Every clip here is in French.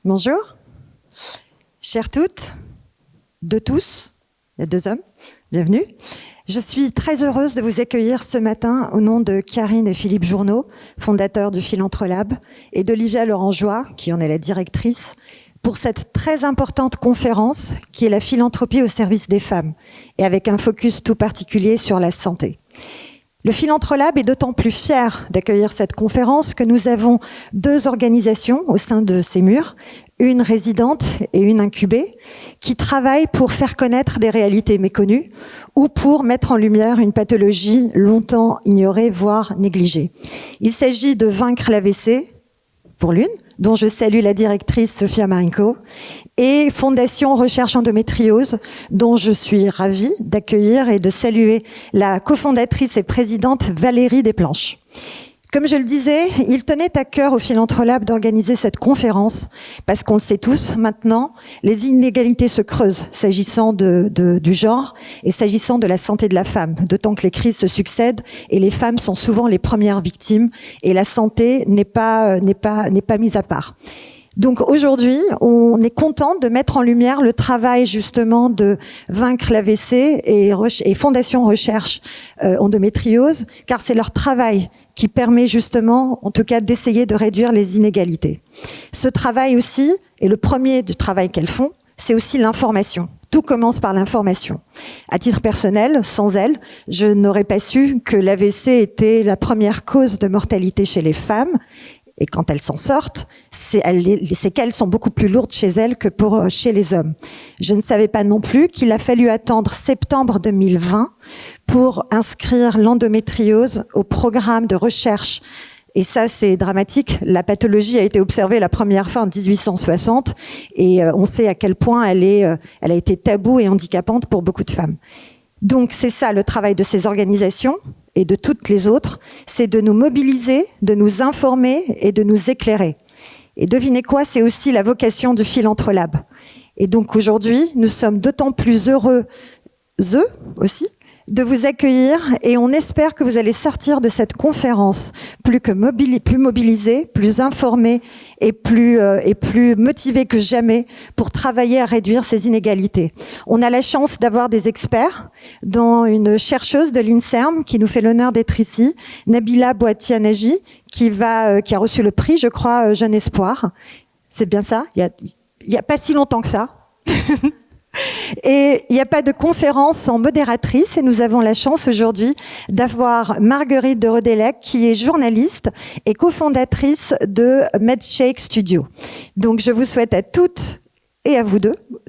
Bonjour, chères toutes, de tous, il y a 2 hommes, bienvenue. Je suis très heureuse de vous accueillir ce matin au nom de Karine et Philippe Journeau, fondateurs du Philantrolab, et de Livia Lorangeois, qui en est la directrice, pour cette très importante conférence qui est la philanthropie au service des femmes, et avec un focus tout particulier sur la santé. Le Philantrolab est d'autant plus fier d'accueillir cette conférence que nous avons 2 organisations au sein de ces murs, une résidente et une incubée, qui travaillent pour faire connaître des réalités méconnues ou pour mettre en lumière une pathologie longtemps ignorée, voire négligée. Il s'agit de vaincre l'AVC, pour l'une, dont je salue la directrice Sofia Marinko, et Fondation Recherche Endométriose, dont je suis ravie d'accueillir et de saluer la cofondatrice et présidente Valérie Desplanches. Comme je le disais, il tenait à cœur au Philantrolab d'organiser cette conférence, parce qu'on le sait tous maintenant, les inégalités se creusent s'agissant du genre et s'agissant de la santé de la femme, d'autant que les crises se succèdent et les femmes sont souvent les premières victimes et la santé n'est pas mise à part. Donc aujourd'hui, on est content de mettre en lumière le travail justement de vaincre l'AVC et Fondation Recherche Endométriose, car c'est leur travail qui permet justement, en tout cas, d'essayer de réduire les inégalités. Ce travail aussi, et le premier du travail qu'elles font, c'est aussi l'information. Tout commence par l'information. À titre personnel, sans elle, je n'aurais pas su que l'AVC était la première cause de mortalité chez les femmes. Et quand elles s'en sortent, les séquelles sont beaucoup plus lourdes chez elles que chez les hommes. Je ne savais pas non plus qu'il a fallu attendre septembre 2020 pour inscrire l'endométriose au programme de recherche. Et ça, c'est dramatique. La pathologie a été observée la première fois en 1860 et on sait à quel point elle a été taboue et handicapante pour beaucoup de femmes. Donc c'est ça le travail de ces organisations et de toutes les autres, c'est de nous mobiliser, de nous informer et de nous éclairer. Et devinez quoi, c'est aussi la vocation du Philantrolab. Et donc aujourd'hui, nous sommes d'autant plus heureux aussi, de vous accueillir et on espère que vous allez sortir de cette conférence plus mobilisés, plus informés et plus motivés que jamais pour travailler à réduire ces inégalités. On a la chance d'avoir des experts, dont une chercheuse de l'INSERM qui nous fait l'honneur d'être ici, Nabila Boatianaji, qui a reçu le prix, je crois, Jeune Espoir. C'est bien ça? Il y a pas si longtemps que ça. Et il n'y a pas de conférence sans modératrice et nous avons la chance aujourd'hui d'avoir Marguerite de Rodelec qui est journaliste et cofondatrice de MedShake Studio. Donc je vous souhaite à toutes et à vous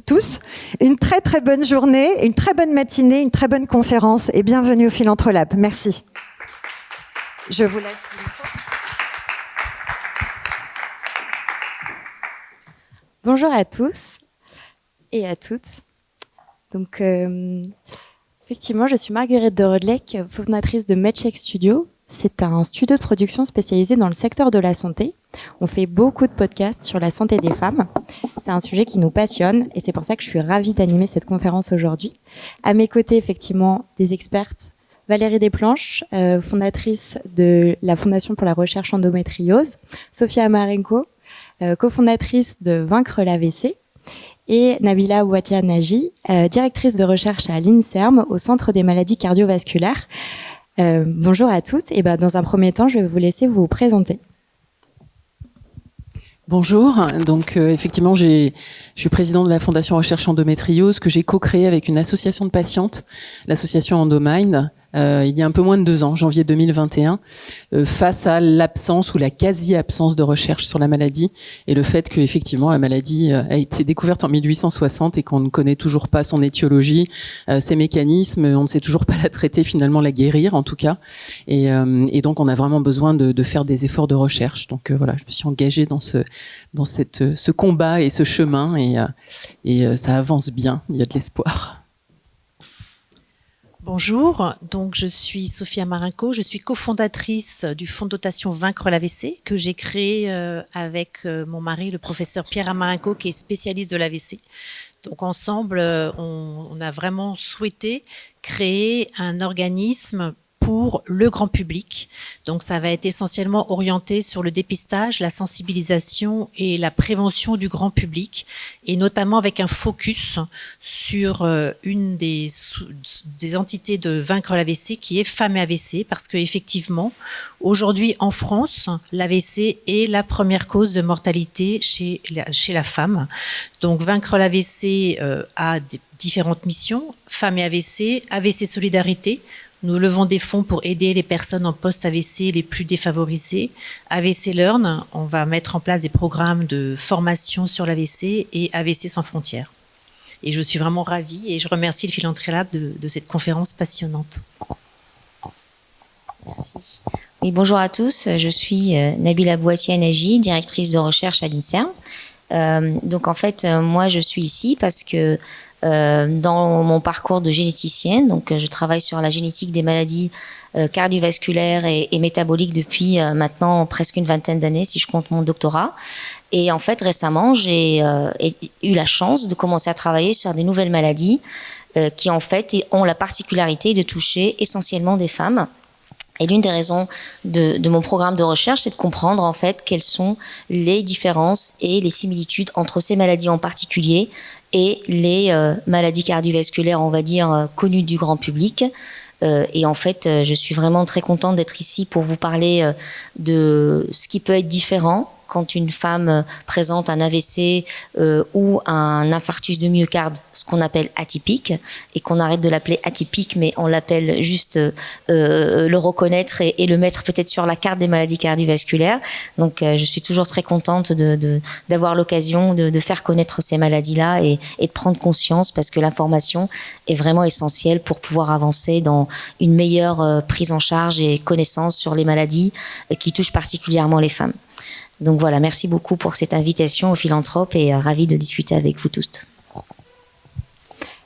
tous, une très très bonne journée, une très bonne matinée, une très bonne conférence et bienvenue au Philantrolab. Merci. Je vous laisse. Bonjour à tous et à toutes. Donc, effectivement, je suis Marguerite de Rodelec, fondatrice de MedShake Studio. C'est un studio de production spécialisé dans le secteur de la santé. On fait beaucoup de podcasts sur la santé des femmes. C'est un sujet qui nous passionne et c'est pour ça que je suis ravie d'animer cette conférence aujourd'hui. À mes côtés, effectivement, des expertes. Valérie Desplanches, fondatrice de la Fondation pour la recherche endométriose. Sofia Marinko, cofondatrice de Vaincre l'AVC. Et Nabila Boatianaji, directrice de recherche à l'INSERM au Centre des maladies cardiovasculaires. Bonjour à toutes. Et dans un premier temps, je vais vous laisser vous présenter. Bonjour, donc effectivement je suis présidente de la Fondation Recherche Endométriose que j'ai co-créée avec une association de patientes, l'association Endomind, il y a un peu moins de 2 ans, janvier 2021, face à l'absence ou la quasi-absence de recherche sur la maladie et le fait que effectivement la maladie a été découverte en 1860 et qu'on ne connaît toujours pas son étiologie, ses mécanismes, on ne sait toujours pas la traiter, finalement la guérir en tout cas, et donc on a vraiment besoin de faire des efforts de recherche. Donc voilà, je me suis engagée dans ce combat et ce chemin et ça avance bien, il y a de l'espoir. Bonjour, donc je suis Sofia Marinko, je suis cofondatrice du fonds de dotation Vaincre l'AVC que j'ai créé avec mon mari, le professeur Pierre Marinko, qui est spécialiste de l'AVC. Donc ensemble, on a vraiment souhaité créer un organisme pour le grand public. Donc ça va être essentiellement orienté sur le dépistage, la sensibilisation et la prévention du grand public, et notamment avec un focus sur une des entités de Vaincre l'AVC, qui est Femmes et AVC, parce que effectivement, aujourd'hui en France, l'AVC est la première cause de mortalité chez la femme. Donc Vaincre l'AVC a différentes missions. Femmes et AVC, AVC Solidarité. Nous levons des fonds pour aider les personnes en post-AVC les plus défavorisées. AVC Learn, on va mettre en place des programmes de formation sur l'AVC, et AVC Sans Frontières. Et je suis vraiment ravie et je remercie le Philanthropy Lab de cette conférence passionnante. Merci. Oui, bonjour à tous, je suis Nabila Bouatier-Anaji, directrice de recherche à l'INSERM. Donc en fait, moi je suis ici parce que dans mon parcours de généticienne, donc je travaille sur la génétique des maladies cardiovasculaires et métaboliques depuis maintenant presque une vingtaine d'années si je compte mon doctorat. Et en fait récemment j'ai eu la chance de commencer à travailler sur des nouvelles maladies qui en fait ont la particularité de toucher essentiellement des femmes. Et l'une des raisons de mon programme de recherche, c'est de comprendre en fait quelles sont les différences et les similitudes entre ces maladies en particulier et les maladies cardiovasculaires, on va dire, connues du grand public. Et en fait, je suis vraiment très contente d'être ici pour vous parler de ce qui peut être différent quand une femme présente un AVC ou un infarctus de myocarde, ce qu'on appelle atypique, et qu'on arrête de l'appeler atypique, mais on l'appelle juste le reconnaître et le mettre peut-être sur la carte des maladies cardiovasculaires. Donc je suis toujours très contente d'avoir l'occasion de faire connaître ces maladies-là et de prendre conscience, parce que l'information est vraiment essentielle pour pouvoir avancer dans une meilleure prise en charge et connaissance sur les maladies qui touchent particulièrement les femmes. Donc voilà, merci beaucoup pour cette invitation au Philanthrope et ravie de discuter avec vous tous.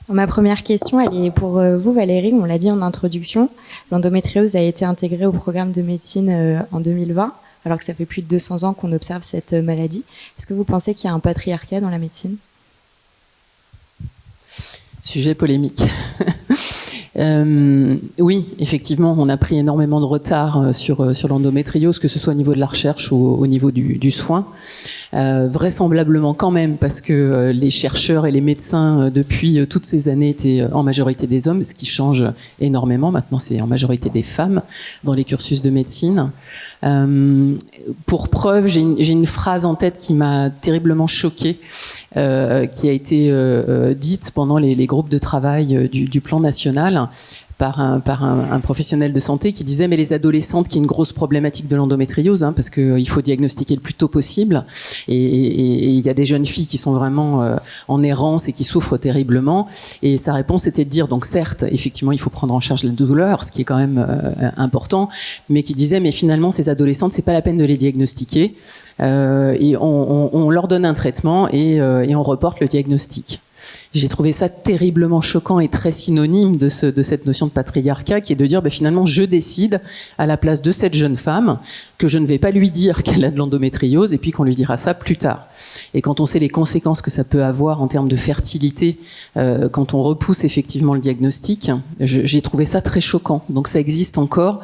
Ma première question, elle est pour vous, Valérie. On l'a dit en introduction, l'endométriose a été intégrée au programme de médecine en 2020, alors que ça fait plus de 200 ans qu'on observe cette maladie. Est-ce que vous pensez qu'il y a un patriarcat dans la médecine ? Sujet polémique. Oui, effectivement, on a pris énormément de retard sur l'endométriose, que ce soit au niveau de la recherche ou au niveau du soin. Vraisemblablement quand même, parce que les chercheurs et les médecins depuis toutes ces années étaient en majorité des hommes, ce qui change énormément. Maintenant, c'est en majorité des femmes dans les cursus de médecine. Pour preuve, j'ai une phrase en tête qui m'a terriblement choquée, qui a été dite pendant les groupes de travail du plan national par un professionnel de santé qui disait: mais les adolescentes, qui est une grosse problématique de l'endométriose, parce qu'il faut diagnostiquer le plus tôt possible, et il y a des jeunes filles qui sont vraiment en errance et qui souffrent terriblement. Et sa réponse était de dire, donc certes, effectivement, il faut prendre en charge la douleur, ce qui est quand même important, mais qui disait: mais finalement, ces adolescentes, c'est pas la peine de les diagnostiquer, et on leur donne un traitement et on reporte le diagnostic. J'ai trouvé ça terriblement choquant et très synonyme de cette notion de patriarcat, qui est de dire, finalement, je décide à la place de cette jeune femme que je ne vais pas lui dire qu'elle a de l'endométriose et puis qu'on lui dira ça plus tard. Et quand on sait les conséquences que ça peut avoir en termes de fertilité, quand on repousse effectivement le diagnostic, j'ai trouvé ça très choquant. Donc ça existe encore.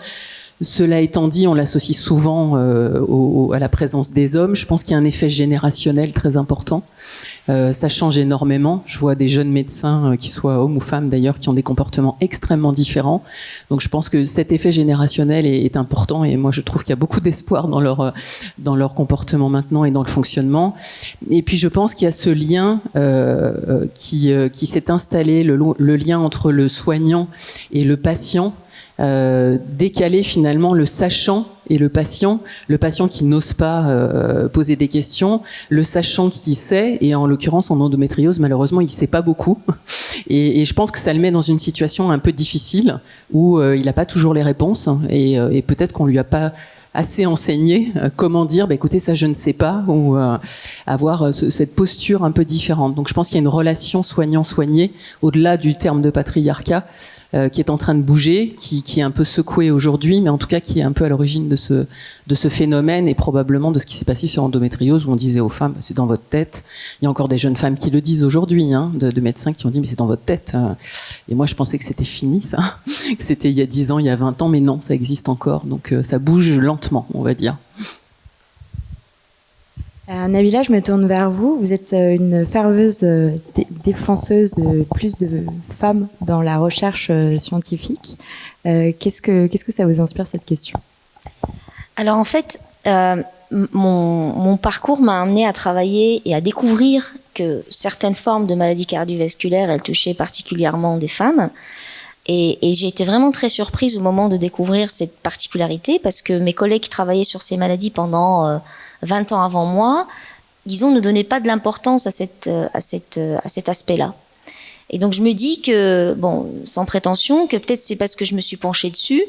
Cela étant dit, on l'associe souvent à la présence des hommes. Je pense qu'il y a un effet générationnel très important. Ça change énormément. Je vois des jeunes médecins, qui soient hommes ou femmes d'ailleurs, qui ont des comportements extrêmement différents. Donc je pense que cet effet générationnel est important, et moi je trouve qu'il y a beaucoup d'espoir dans leur comportement maintenant et dans le fonctionnement. Et puis je pense qu'il y a ce lien qui s'est installé, le lien entre le soignant et le patient, décaler finalement le sachant et le patient qui n'ose pas poser des questions, le sachant qui sait, et en l'occurrence en endométriose malheureusement il sait pas beaucoup, et je pense que ça le met dans une situation un peu difficile où il n'a pas toujours les réponses, et peut-être qu'on lui a pas assez enseigné. Comment dire, écoutez, ça je ne sais pas, ou avoir cette posture un peu différente. Donc je pense qu'il y a une relation soignant-soigné, au-delà du terme de patriarcat, qui est en train de bouger, qui est un peu secoué aujourd'hui, mais en tout cas qui est un peu à l'origine de ce phénomène et probablement de ce qui s'est passé sur endométriose, où on disait aux femmes, c'est dans votre tête. Il y a encore des jeunes femmes qui le disent aujourd'hui, de médecins qui ont dit, mais c'est dans votre tête. Et moi, je pensais que c'était fini, ça, que c'était il y a 10 ans, il y a 20 ans, mais non, ça existe encore. Donc ça bouge lentement, on va dire. Nabila, je me tourne vers vous. Vous êtes une ferveuse défenseuse de plus de femmes dans la recherche scientifique. Qu'est-ce que ça vous inspire, cette question? Alors en fait, mon parcours m'a amené à travailler et à découvrir que certaines formes de maladies cardiovasculaires, elles touchaient particulièrement des femmes. Et j'ai été vraiment très surprise au moment de découvrir cette particularité, parce que mes collègues qui travaillaient sur ces maladies pendant 20 ans avant moi, disons, ne donnaient pas de l'importance à cet aspect-là. Et donc je me dis que, bon, sans prétention, que peut-être c'est parce que je me suis penchée dessus,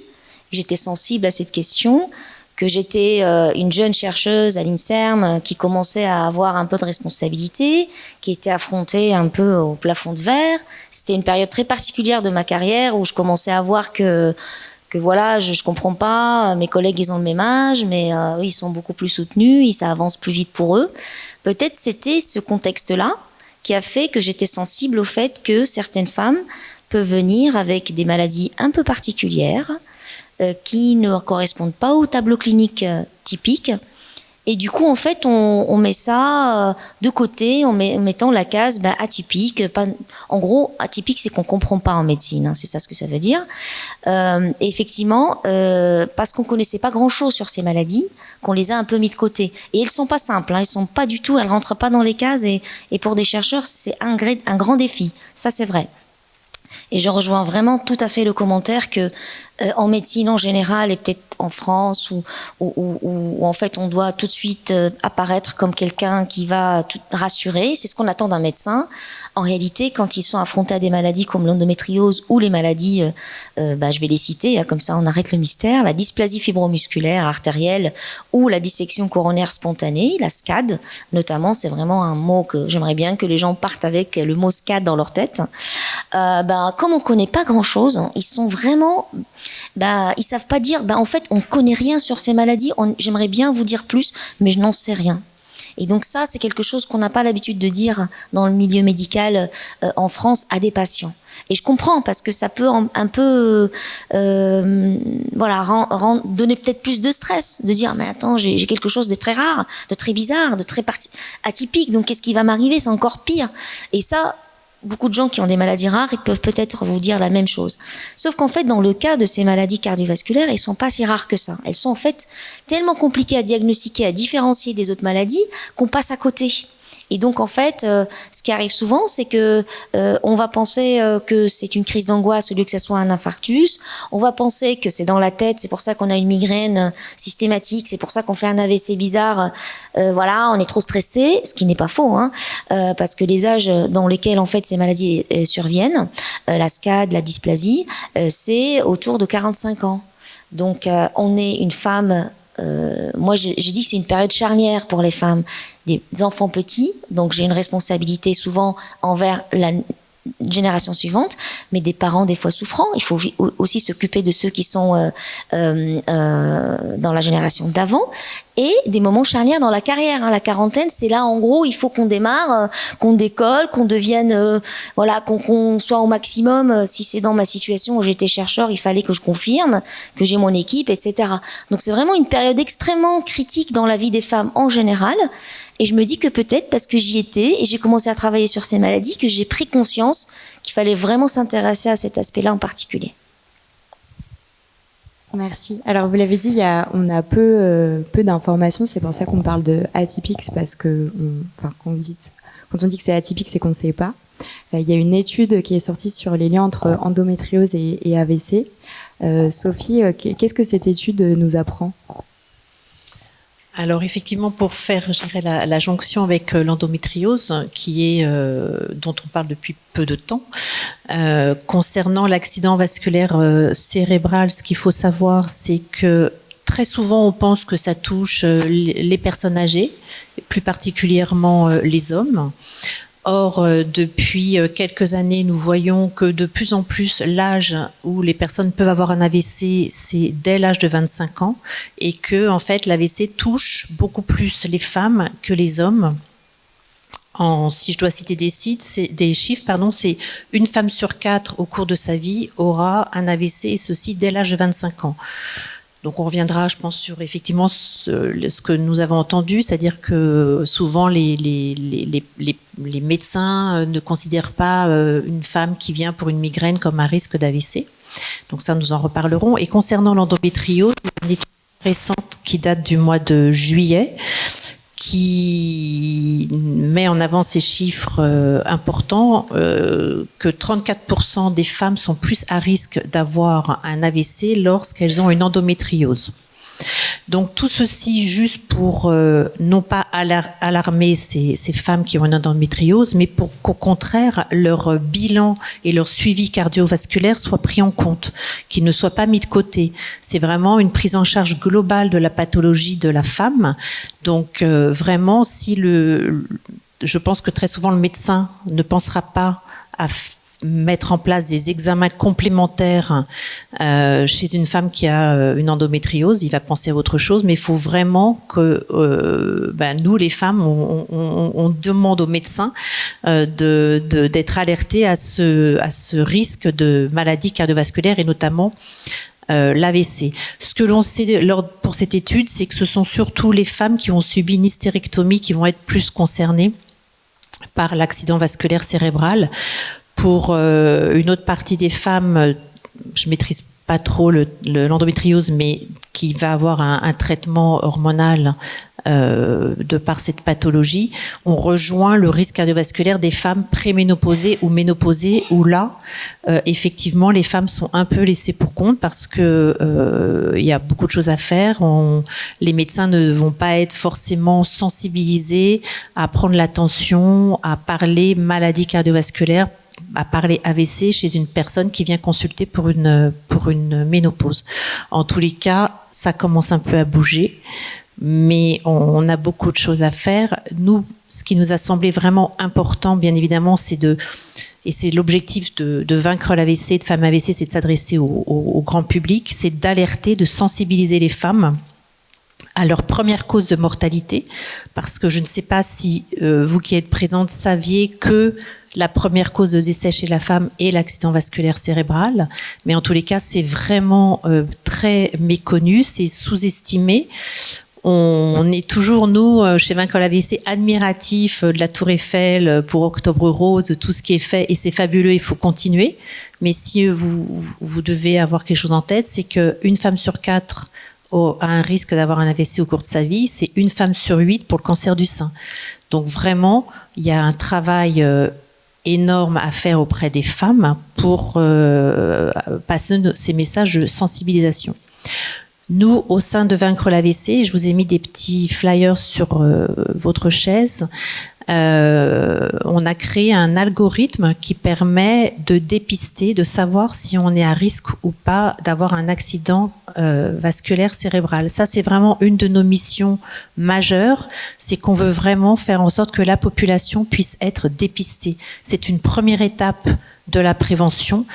que j'étais sensible à cette question, que j'étais une jeune chercheuse à l'INSERM qui commençait à avoir un peu de responsabilité, qui était affrontée un peu au plafond de verre. C'était une période très particulière de ma carrière où je commençais à voir que voilà, je comprends pas, mes collègues ils ont le même âge, mais eux ils sont beaucoup plus soutenus, ça avance plus vite pour eux. Peut-être c'était ce contexte-là qui a fait que j'étais sensible au fait que certaines femmes peuvent venir avec des maladies un peu particulières, qui ne correspondent pas au tableau clinique typique. Et du coup, en fait, on met ça de côté en mettant la case atypique. En gros, atypique, c'est qu'on comprend pas en médecine. C'est ça ce que ça veut dire. Et effectivement, parce qu'on connaissait pas grand-chose sur ces maladies, qu'on les a un peu mis de côté. Et elles sont pas simples. Elles sont pas du tout. Elles rentrent pas dans les cases. Et pour des chercheurs, c'est un grand défi. Ça, c'est vrai. Et je rejoins vraiment tout à fait le commentaire que en médecine en général, et peut-être en France, où en fait on doit tout de suite apparaître comme quelqu'un qui va tout rassurer, c'est ce qu'on attend d'un médecin. En réalité, quand ils sont affrontés à des maladies comme l'endométriose ou les maladies, je vais les citer, comme ça on arrête le mystère, la dysplasie fibromusculaire artérielle ou la dissection coronaire spontanée, la SCAD notamment, c'est vraiment un mot que j'aimerais bien que les gens partent avec le mot SCAD dans leur tête. Comme on connaît pas grand-chose, ils sont vraiment, ils savent pas dire, en fait, on connaît rien sur ces maladies, j'aimerais bien vous dire plus, mais je n'en sais rien. Et donc ça, c'est quelque chose qu'on n'a pas l'habitude de dire dans le milieu médical en France à des patients. Et je comprends, parce que ça peut un peu donner peut-être plus de stress, de dire mais attends, j'ai quelque chose de très rare, de très bizarre, de très atypique, donc qu'est-ce qui va m'arriver, c'est encore pire. Et ça, beaucoup de gens qui ont des maladies rares, ils peuvent peut-être vous dire la même chose. Sauf qu'en fait, dans le cas de ces maladies cardiovasculaires, elles sont pas si rares que ça. Elles sont en fait tellement compliquées à diagnostiquer, à différencier des autres maladies, qu'on passe à côté. Et donc en fait, ce qui arrive souvent, c'est que on va penser que c'est une crise d'angoisse au lieu que ça soit un infarctus. On va penser que c'est dans la tête, c'est pour ça qu'on a une migraine systématique, c'est pour ça qu'on fait un AVC bizarre. On est trop stressé, ce qui n'est pas faux, parce que les âges dans lesquels en fait ces maladies surviennent, la SCAD, la dysplasie, c'est autour de 45 ans. Donc on est une femme. Moi, j'ai dit que c'est une période charnière pour les femmes, des enfants petits, donc j'ai une responsabilité souvent envers la génération suivante, mais des parents des fois souffrants. Il faut aussi s'occuper de ceux qui sont dans la génération d'avant, et des moments charnières dans la carrière. La quarantaine, c'est là, en gros, il faut qu'on démarre, qu'on décolle, qu'on devienne, qu'on soit au maximum. Si c'est dans ma situation où j'étais chercheur, il fallait que je confirme, que j'ai mon équipe, etc. Donc c'est vraiment une période extrêmement critique dans la vie des femmes en général. Et je me dis que peut-être parce que j'y étais et j'ai commencé à travailler sur ces maladies, que j'ai pris conscience qu'il fallait vraiment s'intéresser à cet aspect-là en particulier. Merci. Alors vous l'avez dit, on a peu d'informations, c'est pour ça qu'on parle de atypique, c'est parce que quand on dit que c'est atypique, c'est qu'on ne sait pas. Il y a une étude qui est sortie sur les liens entre endométriose et AVC. Sophie, qu'est-ce que cette étude nous apprend ? Alors effectivement, pour faire, je dirais, la jonction avec l'endométriose, dont on parle depuis peu de temps, concernant l'accident vasculaire cérébral, ce qu'il faut savoir, c'est que très souvent, on pense que ça touche les personnes âgées, plus particulièrement les hommes. Or, depuis quelques années, nous voyons que de plus en plus, l'âge où les personnes peuvent avoir un AVC, c'est dès l'âge de 25 ans, et que, en fait, l'AVC touche beaucoup plus les femmes que les hommes. Si je dois citer des chiffres, c'est une femme sur 4 au cours de sa vie aura un AVC, et ceci dès l'âge de 25 ans. Donc on reviendra, je pense, sur effectivement ce que nous avons entendu, c'est-à-dire que souvent les médecins ne considèrent pas une femme qui vient pour une migraine comme un risque d'AVC. Donc ça, nous en reparlerons. Et concernant l'endométriose, une étude récente qui date du mois de juillet, qui met en avant ces chiffres importants, que 34% des femmes sont plus à risque d'avoir un AVC lorsqu'elles ont une endométriose. Donc tout ceci juste pour non pas alarmer ces femmes qui ont une endométriose, mais pour qu'au contraire leur bilan et leur suivi cardiovasculaire soient pris en compte, qu'ils ne soient pas mis de côté. C'est vraiment une prise en charge globale de la pathologie de la femme. Donc vraiment, je pense que très souvent le médecin ne pensera pas à mettre en place des examens complémentaires chez une femme qui a une endométriose, il va penser à autre chose, mais il faut vraiment que nous, les femmes, on demande aux médecins d'être alertés à ce risque de maladie cardiovasculaire et notamment l'AVC. Ce que l'on sait pour cette étude, c'est que ce sont surtout les femmes qui ont subi une hystérectomie qui vont être plus concernées par l'accident vasculaire cérébral. Pour une autre partie des femmes, je maîtrise pas trop l'endométriose, mais qui va avoir un traitement hormonal de par cette pathologie, on rejoint le risque cardiovasculaire des femmes préménopausées ou ménopausées, où là, effectivement, les femmes sont un peu laissées pour compte parce que il y a beaucoup de choses à faire. Les médecins ne vont pas être forcément sensibilisés à prendre l'attention, à parler maladie cardiovasculaire, à parler AVC chez une personne qui vient consulter pour une ménopause. En tous les cas, ça commence un peu à bouger, mais on a beaucoup de choses à faire. Nous, ce qui nous a semblé vraiment important, bien évidemment, et c'est l'objectif de vaincre l'AVC, de Femmes AVC, c'est de s'adresser au grand public, c'est d'alerter, de sensibiliser les femmes à leur première cause de mortalité, parce que je ne sais pas si vous qui êtes présentes saviez que la première cause de décès chez la femme est l'accident vasculaire cérébral, mais en tous les cas, c'est vraiment très méconnu, c'est sous-estimé. On est toujours, nous, chez Vaincre l'AVC, admiratifs de la Tour Eiffel pour Octobre Rose, de tout ce qui est fait, et c'est fabuleux, il faut continuer. Mais si vous devez avoir quelque chose en tête, c'est qu'une femme sur 4 a un risque d'avoir un AVC au cours de sa vie, c'est une femme sur 8 pour le cancer du sein. Donc vraiment, il y a un travail énorme à faire auprès des femmes pour passer ces messages de sensibilisation. Nous, au sein de Vaincre l'AVC, je vous ai mis des petits flyers sur votre chaise. On a créé un algorithme qui permet de dépister, de savoir si on est à risque ou pas d'avoir un accident vasculaire cérébral. Ça, c'est vraiment une de nos missions majeures, c'est qu'on veut vraiment faire en sorte que la population puisse être dépistée. C'est une première étape de la prévention.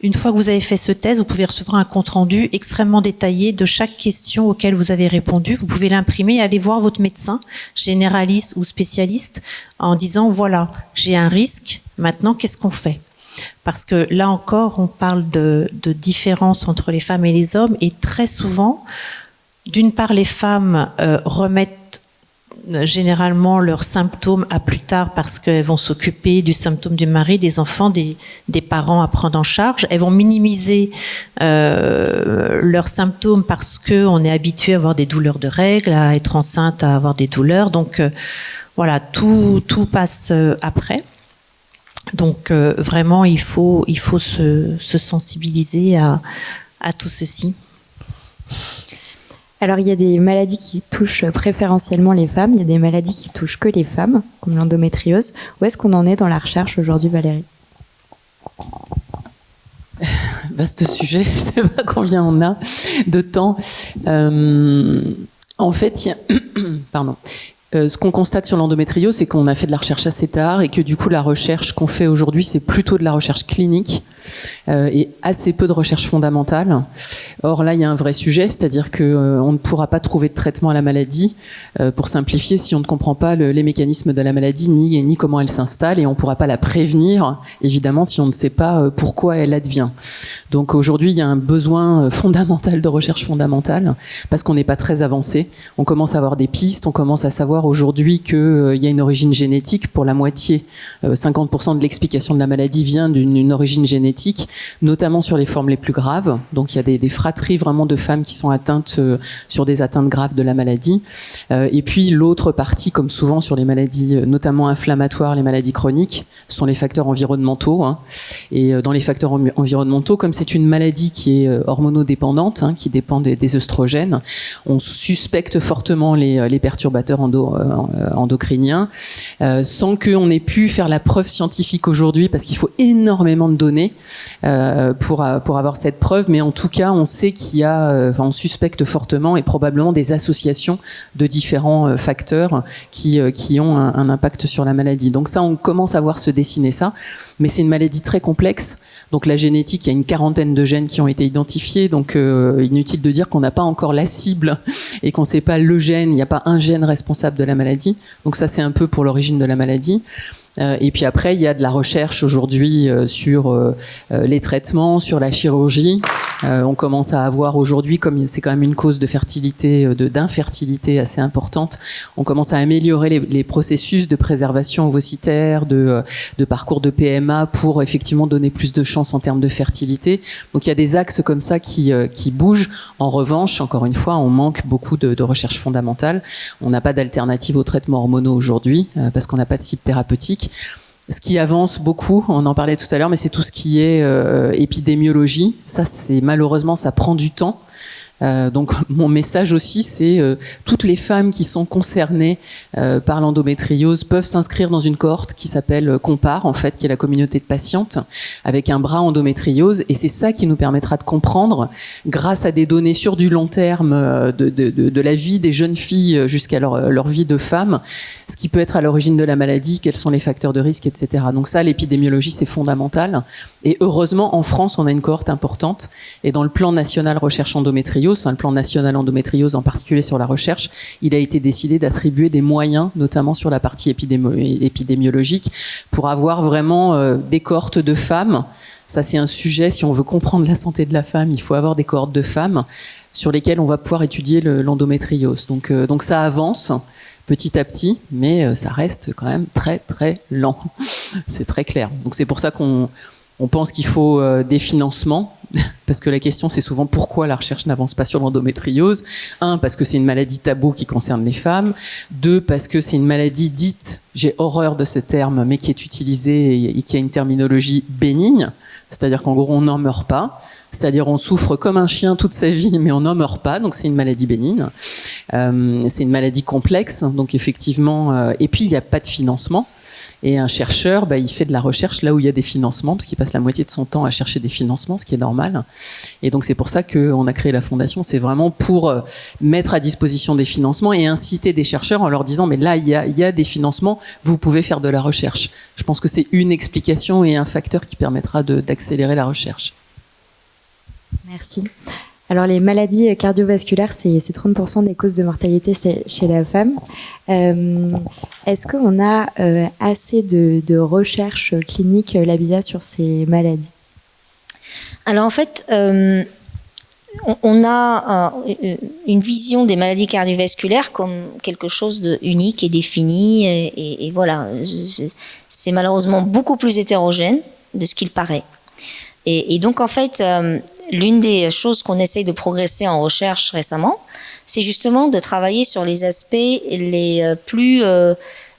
Une fois que vous avez fait ce test, vous pouvez recevoir un compte-rendu extrêmement détaillé de chaque question auquel vous avez répondu. Vous pouvez l'imprimer et aller voir votre médecin, généraliste ou spécialiste, en disant, voilà, j'ai un risque, maintenant, qu'est-ce qu'on fait ? Parce que là encore, on parle de différence entre les femmes et les hommes, et très souvent, d'une part, les femmes remettent généralement leurs symptômes à plus tard parce qu'elles vont s'occuper du symptôme du mari, des enfants, des parents à prendre en charge. Elles vont minimiser leurs symptômes parce qu'on est habitué à avoir des douleurs de règles, à être enceinte, à avoir des douleurs. Donc voilà, tout passe après. Donc vraiment, il faut se sensibiliser à tout ceci. Alors, il y a des maladies qui touchent préférentiellement les femmes, il y a des maladies qui touchent que les femmes, comme l'endométriose. Où est-ce qu'on en est dans la recherche aujourd'hui, Valérie ? Vaste sujet, je sais pas combien on a de temps. En fait, pardon. Ce qu'on constate sur l'endométriose, c'est qu'on a fait de la recherche assez tard et que du coup la recherche qu'on fait aujourd'hui, c'est plutôt de la recherche clinique et assez peu de recherche fondamentale. Or là, il y a un vrai sujet, c'est-à-dire que on ne pourra pas trouver de traitement à la maladie, pour simplifier, si on ne comprend pas les mécanismes de la maladie ni comment elle s'installe, et on ne pourra pas la prévenir, évidemment, si on ne sait pas pourquoi elle advient. Donc aujourd'hui, il y a un besoin fondamental de recherche fondamentale parce qu'on n'est pas très avancé. On commence à avoir des pistes, on commence à savoir aujourd'hui qu'il y a une origine génétique pour la moitié. 50% de l'explication de la maladie vient d'une origine génétique, notamment sur les formes les plus graves. Donc il y a des fratries vraiment de femmes qui sont atteintes sur des atteintes graves de la maladie. Et puis l'autre partie, comme souvent sur les maladies notamment inflammatoires, les maladies chroniques, sont les facteurs environnementaux. Et dans les facteurs environnementaux, comme c'est une maladie qui est hormonodépendante, qui dépend des œstrogènes, on suspecte fortement les perturbateurs endocriniens, sans qu'on ait pu faire la preuve scientifique aujourd'hui, parce qu'il faut énormément de données pour avoir cette preuve, mais en tout cas, on sait qu'il y a, on suspecte fortement et probablement des associations de différents facteurs qui ont un impact sur la maladie. Donc ça, on commence à voir se dessiner ça, mais c'est une maladie très complexe. Donc la génétique, il y a une quarantaine de gènes qui ont été identifiés, donc inutile de dire qu'on n'a pas encore la cible et qu'on ne sait pas le gène, il n'y a pas un gène responsable de la maladie. Donc ça, c'est un peu pour l'origine de la maladie. Et puis après, il y a de la recherche aujourd'hui sur les traitements, sur la chirurgie. On commence à avoir aujourd'hui, comme c'est quand même une cause de fertilité, d'infertilité assez importante, on commence à améliorer les processus de préservation ovocytaire, de parcours de PMA pour effectivement donner plus de chances en termes de fertilité. Donc il y a des axes comme ça qui bougent. En revanche, encore une fois, on manque beaucoup de recherche fondamentale. On n'a pas d'alternative aux traitements hormonaux aujourd'hui parce qu'on n'a pas de cible thérapeutique. Ce qui avance beaucoup, on en parlait tout à l'heure, mais c'est tout ce qui est épidémiologie. Ça, c'est malheureusement, ça prend du temps. Donc mon message aussi, c'est toutes les femmes qui sont concernées par l'endométriose peuvent s'inscrire dans une cohorte qui s'appelle Compare, en fait, qui est la communauté de patientes, avec un bras endométriose, et c'est ça qui nous permettra de comprendre, grâce à des données sur du long terme de la vie des jeunes filles jusqu'à leur vie de femme, ce qui peut être à l'origine de la maladie, quels sont les facteurs de risque, etc. Donc ça, l'épidémiologie, c'est fondamental. Et heureusement, en France, on a une cohorte importante, et dans le plan national recherche endométriose, le plan national endométriose en particulier sur la recherche, il a été décidé d'attribuer des moyens, notamment sur la partie épidémiologique, pour avoir vraiment des cohortes de femmes. Ça, c'est un sujet, si on veut comprendre la santé de la femme, il faut avoir des cohortes de femmes sur lesquelles on va pouvoir étudier l'endométriose. Donc ça avance petit à petit, mais ça reste quand même très très lent. C'est très clair. Donc c'est pour ça qu'on pense qu'il faut des financements, parce que la question c'est souvent pourquoi la recherche n'avance pas sur l'endométriose. 1, parce que c'est une maladie taboue qui concerne les femmes. 2, parce que c'est une maladie dite, j'ai horreur de ce terme, mais qui est utilisée et qui a une terminologie bénigne, c'est-à-dire qu'en gros on n'en meurt pas. C'est-à-dire on souffre comme un chien toute sa vie, mais on n'en meurt pas, donc c'est une maladie bénigne. C'est une maladie complexe, donc effectivement... et puis il n'y a pas de financement. Et un chercheur, il fait de la recherche là où il y a des financements, parce qu'il passe la moitié de son temps à chercher des financements, ce qui est normal. Et donc c'est pour ça qu'on a créé la fondation, c'est vraiment pour mettre à disposition des financements et inciter des chercheurs en leur disant mais là il y a des financements, vous pouvez faire de la recherche. Je pense que c'est une explication et un facteur qui permettra d'accélérer la recherche. Merci. Alors les maladies cardiovasculaires, c'est 30% des causes de mortalité chez la femme. Est-ce qu'on a assez de recherches cliniques, Labia, sur ces maladies? Alors en fait, on a une vision des maladies cardiovasculaires comme quelque chose de unique et défini, et voilà, c'est malheureusement beaucoup plus hétérogène de ce qu'il paraît. Et donc en fait, l'une des choses qu'on essaye de progresser en recherche récemment, c'est justement de travailler sur les aspects les plus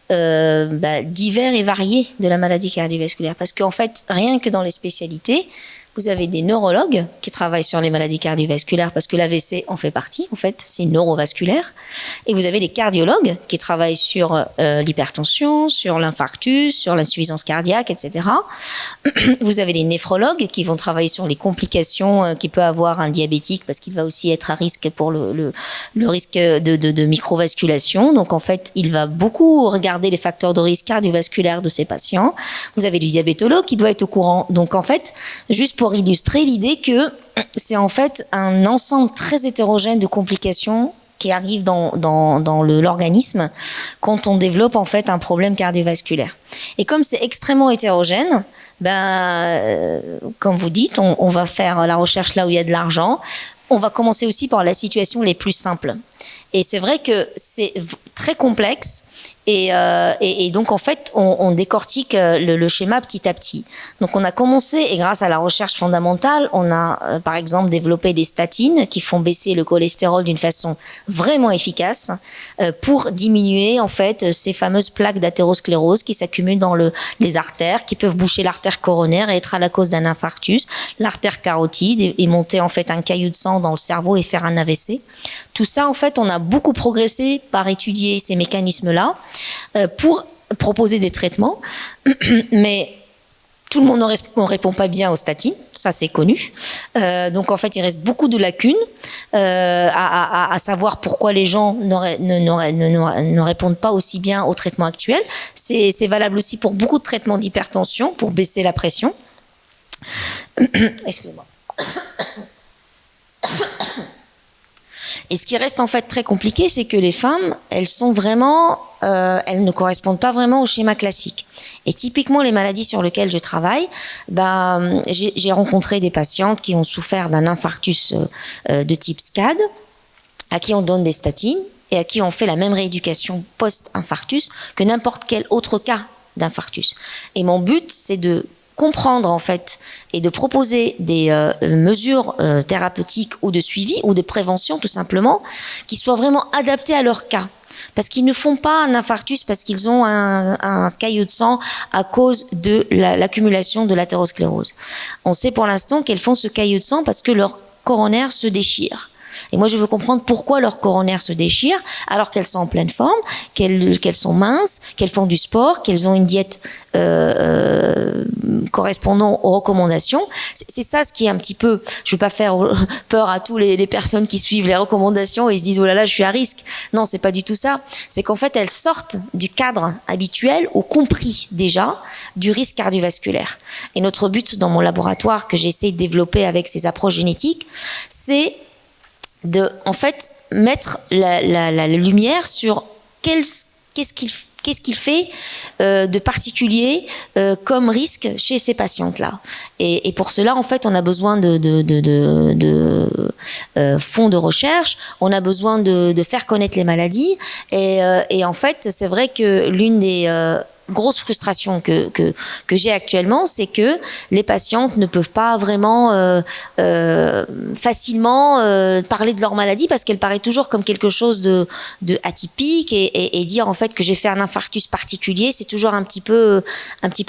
divers et variés de la maladie cardiovasculaire. Parce qu'en fait, rien que dans les spécialités, Vous avez des neurologues qui travaillent sur les maladies cardiovasculaires parce que l'AVC en fait partie, en fait, c'est neurovasculaire. Et vous avez les cardiologues qui travaillent sur l'hypertension, sur l'infarctus, sur l'insuffisance cardiaque, etc. Vous avez les néphrologues qui vont travailler sur les complications qu'il peut avoir un diabétique parce qu'il va aussi être à risque pour le risque de microvasculation. Donc en fait, il va beaucoup regarder les facteurs de risque cardiovasculaire de ces patients. Vous avez le diabétologue qui doit être au courant. Donc en fait, juste pour illustrer l'idée que c'est en fait un ensemble très hétérogène de complications qui arrivent dans l'organisme quand on développe en fait un problème cardiovasculaire. Et comme c'est extrêmement hétérogène, comme vous dites, on va faire la recherche là où il y a de l'argent. On va commencer aussi par la situation les plus simples. Et c'est vrai que c'est très complexe. Et donc, en fait, on décortique le schéma petit à petit. Donc, on a commencé, et grâce à la recherche fondamentale, on a, par exemple, développé des statines qui font baisser le cholestérol d'une façon vraiment efficace pour diminuer, en fait, ces fameuses plaques d'athérosclérose qui s'accumulent dans les artères, qui peuvent boucher l'artère coronaire et être à la cause d'un infarctus, l'artère carotide et monter, en fait, un caillou de sang dans le cerveau et faire un AVC. Tout ça, en fait, on a beaucoup progressé par étudier ces mécanismes-là pour proposer des traitements, mais tout le monde ne répond pas bien aux statines, ça c'est connu. Donc en fait, il reste beaucoup de lacunes à savoir pourquoi les gens ne répondent pas aussi bien aux traitements actuels. C'est valable aussi pour beaucoup de traitements d'hypertension, pour baisser la pression. Excusez-moi. Et ce qui reste en fait très compliqué, c'est que les femmes, elles ne correspondent pas vraiment au schéma classique. Et typiquement, les maladies sur lesquelles je travaille, j'ai rencontré des patientes qui ont souffert d'un infarctus de type SCAD, à qui on donne des statines et à qui on fait la même rééducation post-infarctus que n'importe quel autre cas d'infarctus. Et mon but, c'est de comprendre en fait et de proposer des mesures thérapeutiques ou de suivi ou de prévention tout simplement qui soient vraiment adaptées à leur cas. Parce qu'ils ne font pas un infarctus parce qu'ils ont un caillot de sang à cause de l'accumulation de l'athérosclérose. On sait pour l'instant qu'elles font ce caillot de sang parce que leur coronaire se déchire. Et moi, je veux comprendre pourquoi leur coronaire se déchire alors qu'elles sont en pleine forme, qu'elles sont minces, qu'elles font du sport, qu'elles ont une diète correspondant aux recommandations. C'est ça ce qui est un petit peu... Je veux pas faire peur à tous les personnes qui suivent les recommandations et se disent « Oh là là, je suis à risque ». Non, c'est pas du tout ça. C'est qu'en fait, elles sortent du cadre habituel ou compris déjà du risque cardiovasculaire. Et notre but dans mon laboratoire que j'essaie de développer avec ces approches génétiques, c'est de en fait mettre la lumière sur qu'est-ce qu'il fait de particulier comme risque chez ces patientes-là. Et pour cela, en fait, on a besoin de fonds de recherche, on a besoin de faire connaître les maladies. Et en fait, c'est vrai que l'une des grosse frustration que j'ai actuellement, c'est que les patientes ne peuvent pas vraiment facilement parler de leur maladie parce qu'elle paraît toujours comme quelque chose de atypique et dire en fait que j'ai fait un infarctus particulier, c'est toujours un petit peu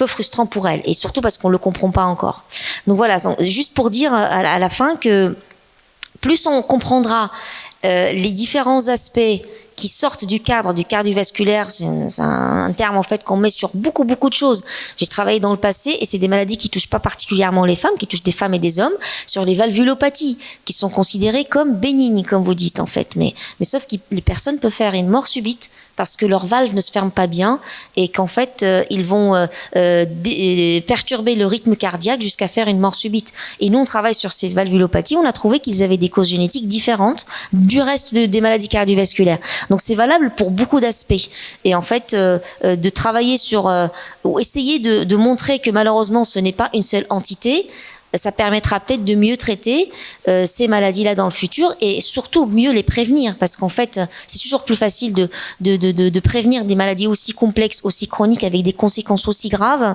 frustrant pour elles et surtout parce qu'on le comprend pas encore. Donc voilà, juste pour dire à la fin que plus on comprendra les différents aspects qui sortent du cadre du cardiovasculaire, c'est un terme en fait qu'on met sur beaucoup de choses. J'ai travaillé dans le passé et c'est des maladies qui touchent pas particulièrement les femmes, qui touchent des femmes et des hommes, sur les valvulopathies, qui sont considérées comme bénignes, comme vous dites en fait. Mais sauf que les personnes peuvent faire une mort subite parce que leurs valves ne se ferment pas bien et qu'en fait ils vont perturber le rythme cardiaque jusqu'à faire une mort subite. Et nous on travaille sur ces valvulopathies, on a trouvé qu'ils avaient des causes génétiques différentes du reste des maladies cardiovasculaires. Donc c'est valable pour beaucoup d'aspects. Et en fait de travailler sur ou essayer de montrer que malheureusement ce n'est pas une seule entité, ça permettra peut-être de mieux traiter ces maladies-là dans le futur et surtout mieux les prévenir parce qu'en fait c'est toujours plus facile de prévenir des maladies aussi complexes, aussi chroniques avec des conséquences aussi graves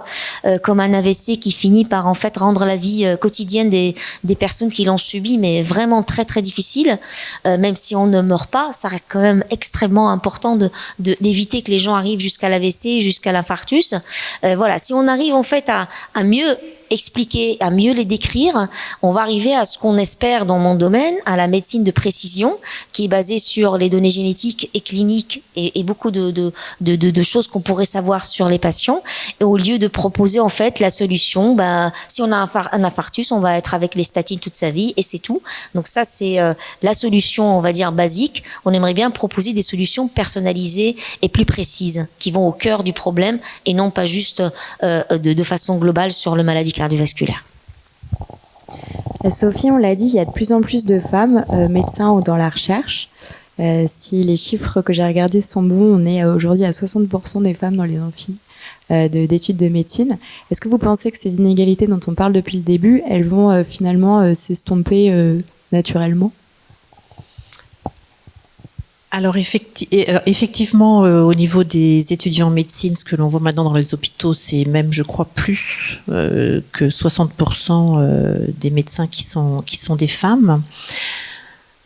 comme un AVC qui finit par en fait rendre la vie quotidienne des personnes qui l'ont subi mais vraiment très très difficile. Même si on ne meurt pas, ça reste quand même extrêmement important d'éviter que les gens arrivent jusqu'à l'AVC, jusqu'à l'infarctus. Voilà, si on arrive en fait à mieux expliquer, à mieux les décrire, on va arriver à ce qu'on espère dans mon domaine, à la médecine de précision, qui est basée sur les données génétiques et cliniques et beaucoup de choses qu'on pourrait savoir sur les patients. Et au lieu de proposer en fait la solution, si on a un infarctus, on va être avec les statines toute sa vie et c'est tout. Donc ça, c'est la solution, on va dire, basique. On aimerait bien proposer des solutions personnalisées et plus précises, qui vont au cœur du problème et non pas juste de façon globale sur le maladie cardiovasculaire. Sophie, on l'a dit, il y a de plus en plus de femmes médecins ou dans la recherche. Si les chiffres que j'ai regardés sont bons, on est aujourd'hui à 60% des femmes dans les amphis d'études de médecine. Est-ce que vous pensez que ces inégalités dont on parle depuis le début, elles vont finalement s'estomper naturellement ? Alors effectivement, au niveau des étudiants en médecine, ce que l'on voit maintenant dans les hôpitaux, c'est même, je crois, plus que 60% des médecins qui sont des femmes.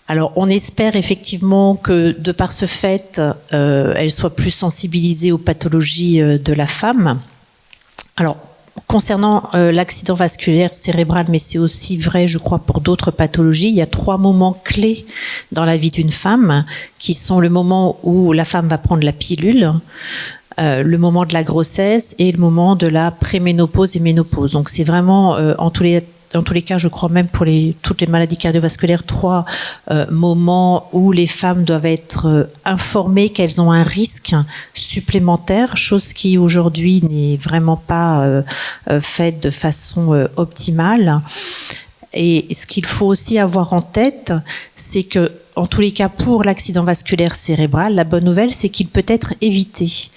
Alors, on espère effectivement que, de par ce fait, elles soient plus sensibilisées aux pathologies de la femme. Alors, concernant l'accident vasculaire cérébral, mais c'est aussi vrai, je crois, pour d'autres pathologies, il y a 3 moments clés dans la vie d'une femme, qui sont le moment où la femme va prendre la pilule, le moment de la grossesse et le moment de la préménopause et ménopause. Donc, c'est vraiment, en tous les cas, je crois même pour toutes les maladies cardiovasculaires, 3 moments où les femmes doivent être informées qu'elles ont un risque supplémentaire, chose qui aujourd'hui n'est vraiment pas faite de façon optimale. Et ce qu'il faut aussi avoir en tête, c'est que, en tous les cas, pour l'accident vasculaire cérébral, la bonne nouvelle, c'est qu'il peut être évité.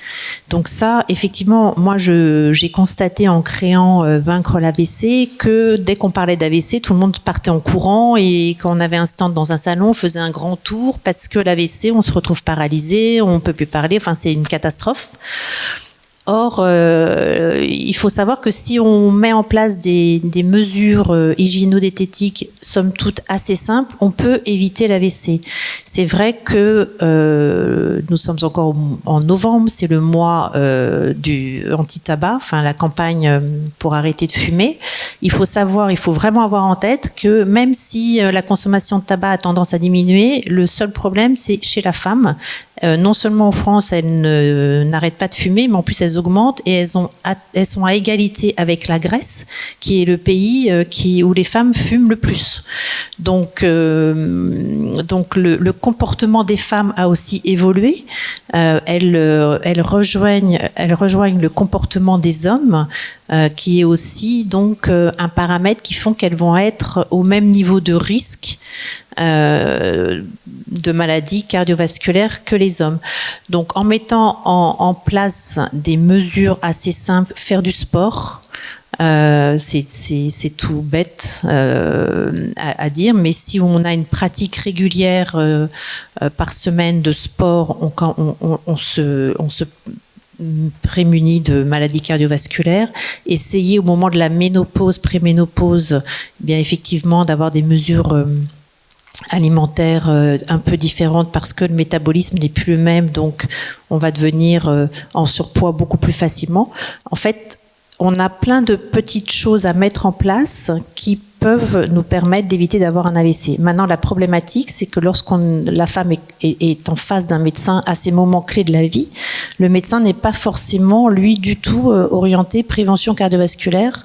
Donc ça, effectivement, moi, j'ai constaté en créant Vaincre l'AVC que dès qu'on parlait d'AVC, tout le monde partait en courant et quand on avait un stand dans un salon, on faisait un grand tour parce que l'AVC, on se retrouve paralysé, on peut plus parler, enfin, c'est une catastrophe. Or, il faut savoir que si on met en place des mesures hygiéno-diététiques, somme toute assez simples, on peut éviter l'AVC. C'est vrai que nous sommes encore en novembre, c'est le mois du anti-tabac, enfin la campagne pour arrêter de fumer. Il faut vraiment avoir en tête que même si la consommation de tabac a tendance à diminuer, le seul problème, c'est chez la femme. Non seulement en France, elles n'arrêtent pas de fumer, mais en plus elles augmentent et elles sont à égalité avec la Grèce, qui est le pays où les femmes fument le plus. Donc le comportement des femmes a aussi évolué. Elles rejoignent le comportement des hommes, qui est aussi donc un paramètre qui font qu'elles vont être au même niveau de risque de maladies cardiovasculaires que les hommes. Donc en mettant en place des mesures assez simples, faire du sport, c'est tout bête à dire, mais si on a une pratique régulière par semaine de sport, on se prémunis de maladies cardiovasculaires. Essayer au moment de la ménopause, préménopause, bien effectivement d'avoir des mesures alimentaires un peu différentes parce que le métabolisme n'est plus le même, donc on va devenir en surpoids beaucoup plus facilement. En fait, on a plein de petites choses à mettre en place qui peuvent nous permettre d'éviter d'avoir un AVC. Maintenant, la problématique, c'est que la femme est en face d'un médecin à ces moments clés de la vie, le médecin n'est pas forcément, lui, du tout orienté prévention cardiovasculaire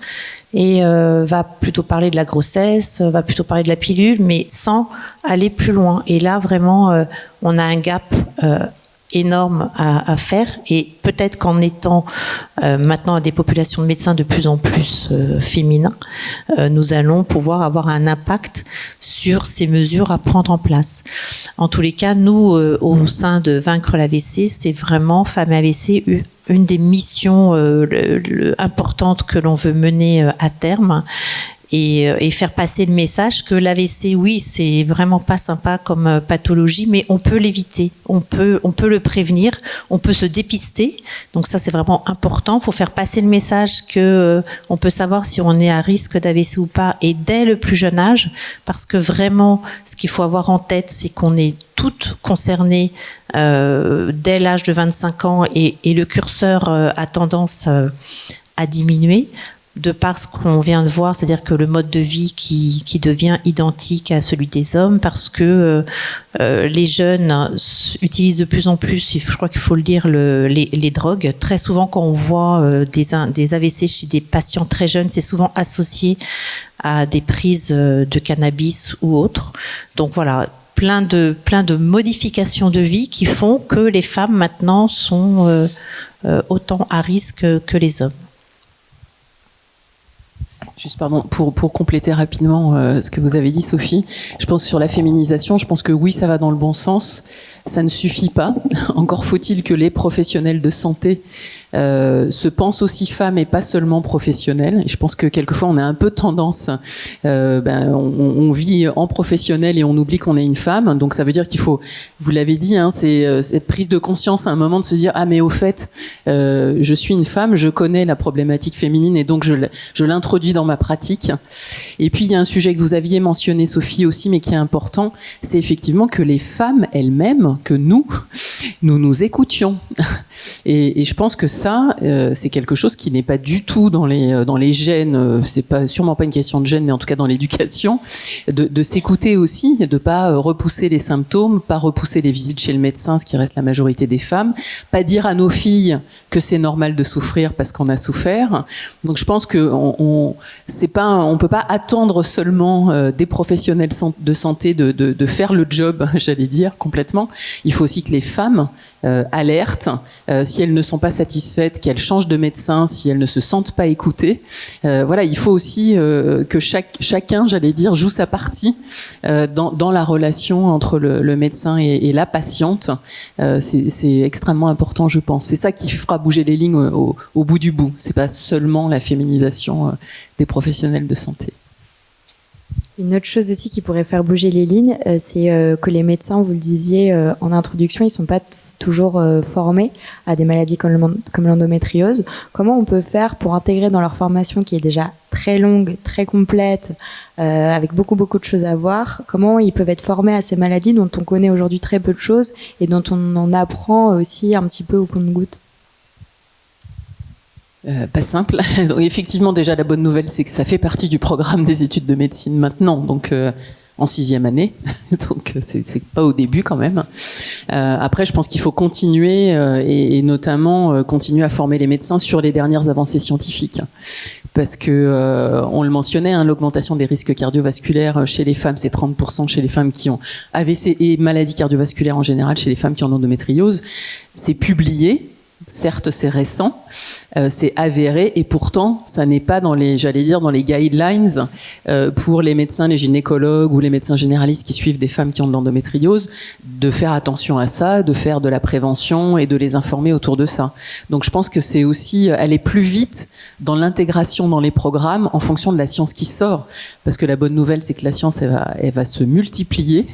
et va plutôt parler de la grossesse, va plutôt parler de la pilule, mais sans aller plus loin. Et là, vraiment, on a un gap énorme à faire et peut-être qu'en étant maintenant à des populations de médecins de plus en plus féminins, nous allons pouvoir avoir un impact sur ces mesures à prendre en place. En tous les cas, nous, au sein de Vaincre l'AVC, c'est vraiment Femmes AVC une des missions importantes que l'on veut mener à terme. Et faire passer le message que l'AVC, oui, c'est vraiment pas sympa comme pathologie, mais on peut l'éviter, on peut le prévenir, on peut se dépister. Donc ça, c'est vraiment important. Il faut faire passer le message que on peut savoir si on est à risque d'AVC ou pas, et dès le plus jeune âge, parce que vraiment, ce qu'il faut avoir en tête, c'est qu'on est toutes concernées dès l'âge de 25 ans, et le curseur a tendance à diminuer. de par ce qu'on vient de voir, c'est-à-dire que le mode de vie qui devient identique à celui des hommes, parce que les jeunes utilisent de plus en plus, je crois qu'il faut le dire, les drogues. Très souvent, quand on voit des AVC chez des patients très jeunes, c'est souvent associé à des prises de cannabis ou autres. Donc voilà, plein de modifications de vie qui font que les femmes maintenant sont autant à risque que les hommes. Juste pardon, pour compléter rapidement ce que vous avez dit, Sophie, je pense sur la féminisation, je pense que oui, ça va dans le bon sens. Ça ne suffit pas. Encore faut-il que les professionnels de santé se pensent aussi femmes et pas seulement professionnels. Et je pense que quelquefois on a un peu tendance, on vit en professionnel et on oublie qu'on est une femme. Donc ça veut dire qu'il faut, vous l'avez dit, hein, c'est cette prise de conscience à un moment de se dire ah mais au fait, je suis une femme, je connais la problématique féminine et donc je l'introduis dans ma pratique. Et puis il y a un sujet que vous aviez mentionné, Sophie, aussi, mais qui est important, c'est effectivement que les femmes elles-mêmes, que nous écoutions. Et je pense que ça, c'est quelque chose qui n'est pas du tout dans les gènes. C'est sûrement pas une question de gène, mais en tout cas dans l'éducation, de s'écouter aussi, de pas repousser les symptômes, pas repousser les visites chez le médecin, ce qui reste la majorité des femmes, pas dire à nos filles que c'est normal de souffrir parce qu'on a souffert. Donc je pense que on peut pas attendre seulement des professionnels de santé de faire le job, j'allais dire complètement. Il faut aussi que les femmes alertent, si elles ne sont pas satisfaites, qu'elles changent de médecin, si elles ne se sentent pas écoutées. Voilà, il faut aussi que chacun, j'allais dire, joue sa partie dans la relation entre le médecin et la patiente. C'est extrêmement important, je pense. C'est ça qui fera bouger les lignes au bout du bout. C'est pas seulement la féminisation des professionnels de santé. Une autre chose aussi qui pourrait faire bouger les lignes, c'est que les médecins, vous le disiez en introduction, ils sont pas toujours formés à des maladies comme l'endométriose. Comment on peut faire pour intégrer dans leur formation qui est déjà très longue, très complète, avec beaucoup de choses à voir, comment ils peuvent être formés à ces maladies dont on connaît aujourd'hui très peu de choses et dont on en apprend aussi un petit peu au compte-gouttes? Pas simple. Donc, effectivement, déjà, la bonne nouvelle, c'est que ça fait partie du programme des études de médecine maintenant, donc en 6e année. Donc, c'est pas au début quand même. Après, je pense qu'il faut continuer et notamment continuer à former les médecins sur les dernières avancées scientifiques. Parce que on le mentionnait, hein, l'augmentation des risques cardiovasculaires chez les femmes, c'est 30% chez les femmes qui ont AVC et maladies cardiovasculaires en général chez les femmes qui ont endométriose. C'est publié. Certes, c'est récent, c'est avéré, et pourtant, ça n'est pas dans les guidelines pour les médecins, les gynécologues ou les médecins généralistes qui suivent des femmes qui ont de l'endométriose, de faire attention à ça, de faire de la prévention et de les informer autour de ça. Donc, je pense que c'est aussi aller plus vite dans l'intégration dans les programmes en fonction de la science qui sort. Parce que la bonne nouvelle, c'est que la science, elle va se multiplier.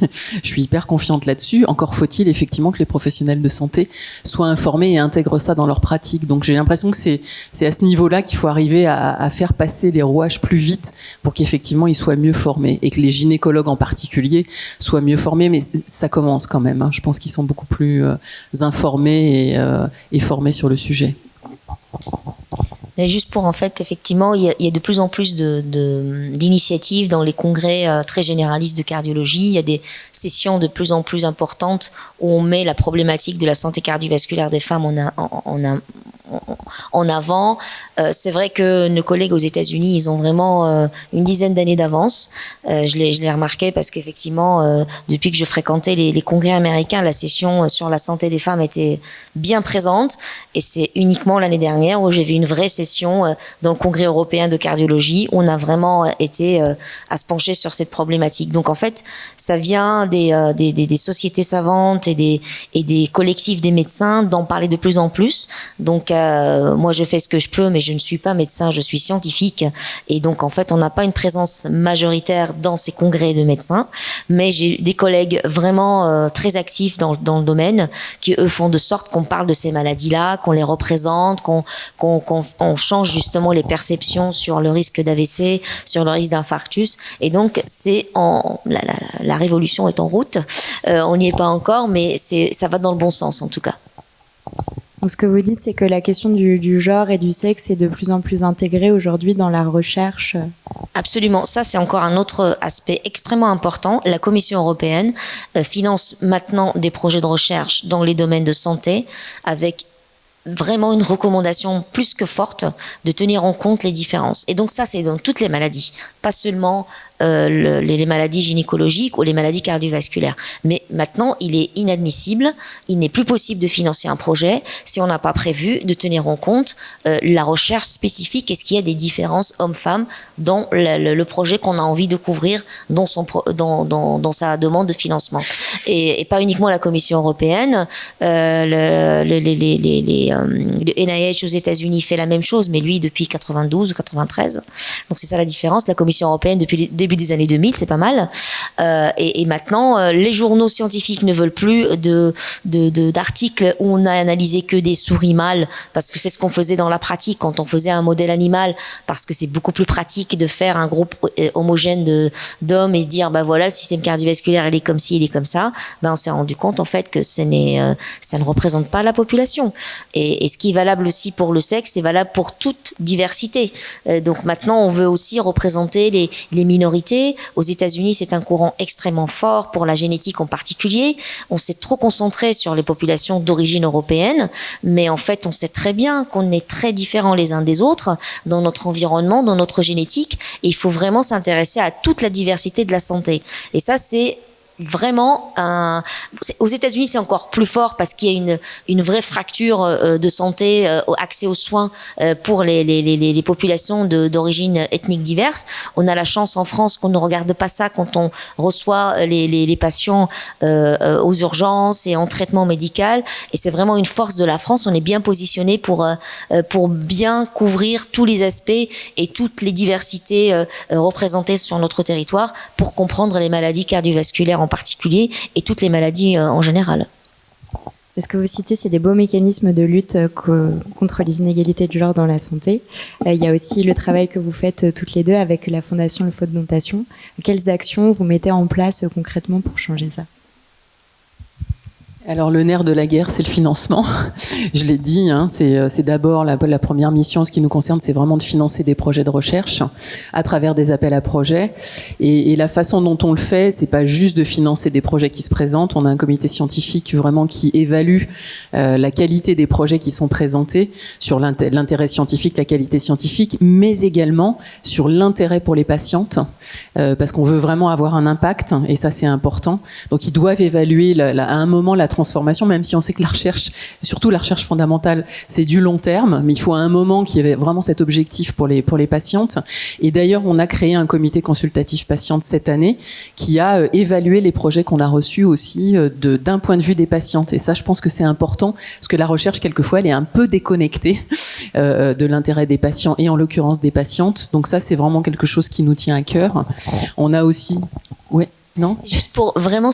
Je suis hyper confiante là-dessus. Encore faut-il effectivement que les professionnels de santé soient informés et intègrent ça dans leur pratique. Donc j'ai l'impression que c'est à ce niveau-là qu'il faut arriver à faire passer les rouages plus vite pour qu'effectivement ils soient mieux formés et que les gynécologues en particulier soient mieux formés. Mais ça commence quand même. Hein. Je pense qu'ils sont beaucoup plus informés et formés sur le sujet. Et juste pour, en fait, effectivement, il y a de plus en plus d'initiatives dans les congrès très généralistes de cardiologie. Il y a des sessions de plus en plus importantes où on met la problématique de la santé cardiovasculaire des femmes en avant. C'est vrai que nos collègues aux États-Unis, ils ont vraiment une dizaine d'années d'avance. Je l'ai remarqué parce qu'effectivement, depuis que je fréquentais les congrès américains, la session sur la santé des femmes était bien présente. Et c'est uniquement l'année dernière où j'ai vu une vraie session dans le congrès européen de cardiologie où on a vraiment été à se pencher sur cette problématique. Donc en fait, ça vient des sociétés savantes et des collectifs des médecins d'en parler de plus en plus. Donc moi je fais ce que je peux, mais je ne suis pas médecin, je suis scientifique, et donc en fait on n'a pas une présence majoritaire dans ces congrès de médecins, mais j'ai des collègues vraiment très actifs dans le domaine qui eux font de sorte qu'on parle de ces maladies-là, qu'on les représente, qu'on change justement les perceptions sur le risque d'AVC, sur le risque d'infarctus, et donc c'est la révolution est en route. On n'y est pas encore, mais ça va dans le bon sens en tout cas. Donc ce que vous dites, c'est que la question du genre et du sexe est de plus en plus intégrée aujourd'hui dans la recherche. Absolument, ça c'est encore un autre aspect extrêmement important. La Commission européenne finance maintenant des projets de recherche dans les domaines de santé avec vraiment une recommandation plus que forte de tenir en compte les différences. Et donc ça, c'est dans toutes les maladies, pas seulement les maladies gynécologiques ou les maladies cardiovasculaires. Mais maintenant, il est inadmissible, il n'est plus possible de financer un projet si on n'a pas prévu de tenir en compte la recherche spécifique. Est-ce qu'il y a des différences hommes-femmes dans le projet qu'on a envie de couvrir dans sa demande de financement. Et pas uniquement la Commission européenne, le NIH aux États-Unis fait la même chose, mais lui depuis 92 ou 93. Donc c'est ça la différence. La Commission européenne depuis le début des années 2000, c'est pas mal. Et maintenant, les journaux scientifiques ne veulent plus d'articles où on a analysé que des souris mâles, parce que c'est ce qu'on faisait dans la pratique quand on faisait un modèle animal, parce que c'est beaucoup plus pratique de faire un groupe homogène d'hommes et dire bah voilà, le système cardiovasculaire il est comme ci, il est comme ça. Ben on s'est rendu compte en fait que ça ne représente pas la population. Et ce qui est valable aussi pour le sexe, c'est valable pour toute diversité. Donc maintenant, on veut aussi représenter les minorités. Aux États-Unis, c'est un courant extrêmement fort pour la génétique en particulier. On s'est trop concentré sur les populations d'origine européenne, mais en fait, on sait très bien qu'on est très différents les uns des autres dans notre environnement, dans notre génétique, et il faut vraiment s'intéresser à toute la diversité de la santé. Et ça, c'est vraiment aux États-Unis c'est encore plus fort parce qu'il y a une vraie fracture de santé, accès aux soins pour les populations d'origine ethnique diverse. On a la chance en France qu'on ne regarde pas ça quand on reçoit les patients aux urgences et en traitement médical, et c'est vraiment une force de la France. On est bien positionné pour bien couvrir tous les aspects et toutes les diversités représentées sur notre territoire pour comprendre les maladies cardiovasculaires en particulier et toutes les maladies en général. Ce que vous citez, c'est des beaux mécanismes de lutte contre les inégalités de genre dans la santé. Il y a aussi le travail que vous faites toutes les deux avec la Fondation Le Faux de Notation. Quelles actions vous mettez en place concrètement pour changer ça ? Alors le nerf de la guerre, c'est le financement. Je l'ai dit, hein, c'est d'abord la première mission. Ce qui nous concerne, c'est vraiment de financer des projets de recherche à travers des appels à projets. Et la façon dont on le fait, c'est pas juste de financer des projets qui se présentent. On a un comité scientifique vraiment qui évalue la qualité des projets qui sont présentés, sur l'intérêt scientifique, la qualité scientifique, mais également sur l'intérêt pour les patientes, parce qu'on veut vraiment avoir un impact, et ça c'est important. Donc ils doivent évaluer à un moment la transformation, même si on sait que la recherche, surtout la recherche fondamentale, c'est du long terme, mais il faut à un moment qu'il y ait vraiment cet objectif pour les patientes. Et d'ailleurs, on a créé un comité consultatif patiente cette année qui a évalué les projets qu'on a reçus aussi d'un point de vue des patientes. Et ça, je pense que c'est important, parce que la recherche, quelquefois, elle est un peu déconnectée de l'intérêt des patients, et en l'occurrence des patientes. Donc ça, c'est vraiment quelque chose qui nous tient à cœur. On a aussi... Ouais. Non. Juste pour vraiment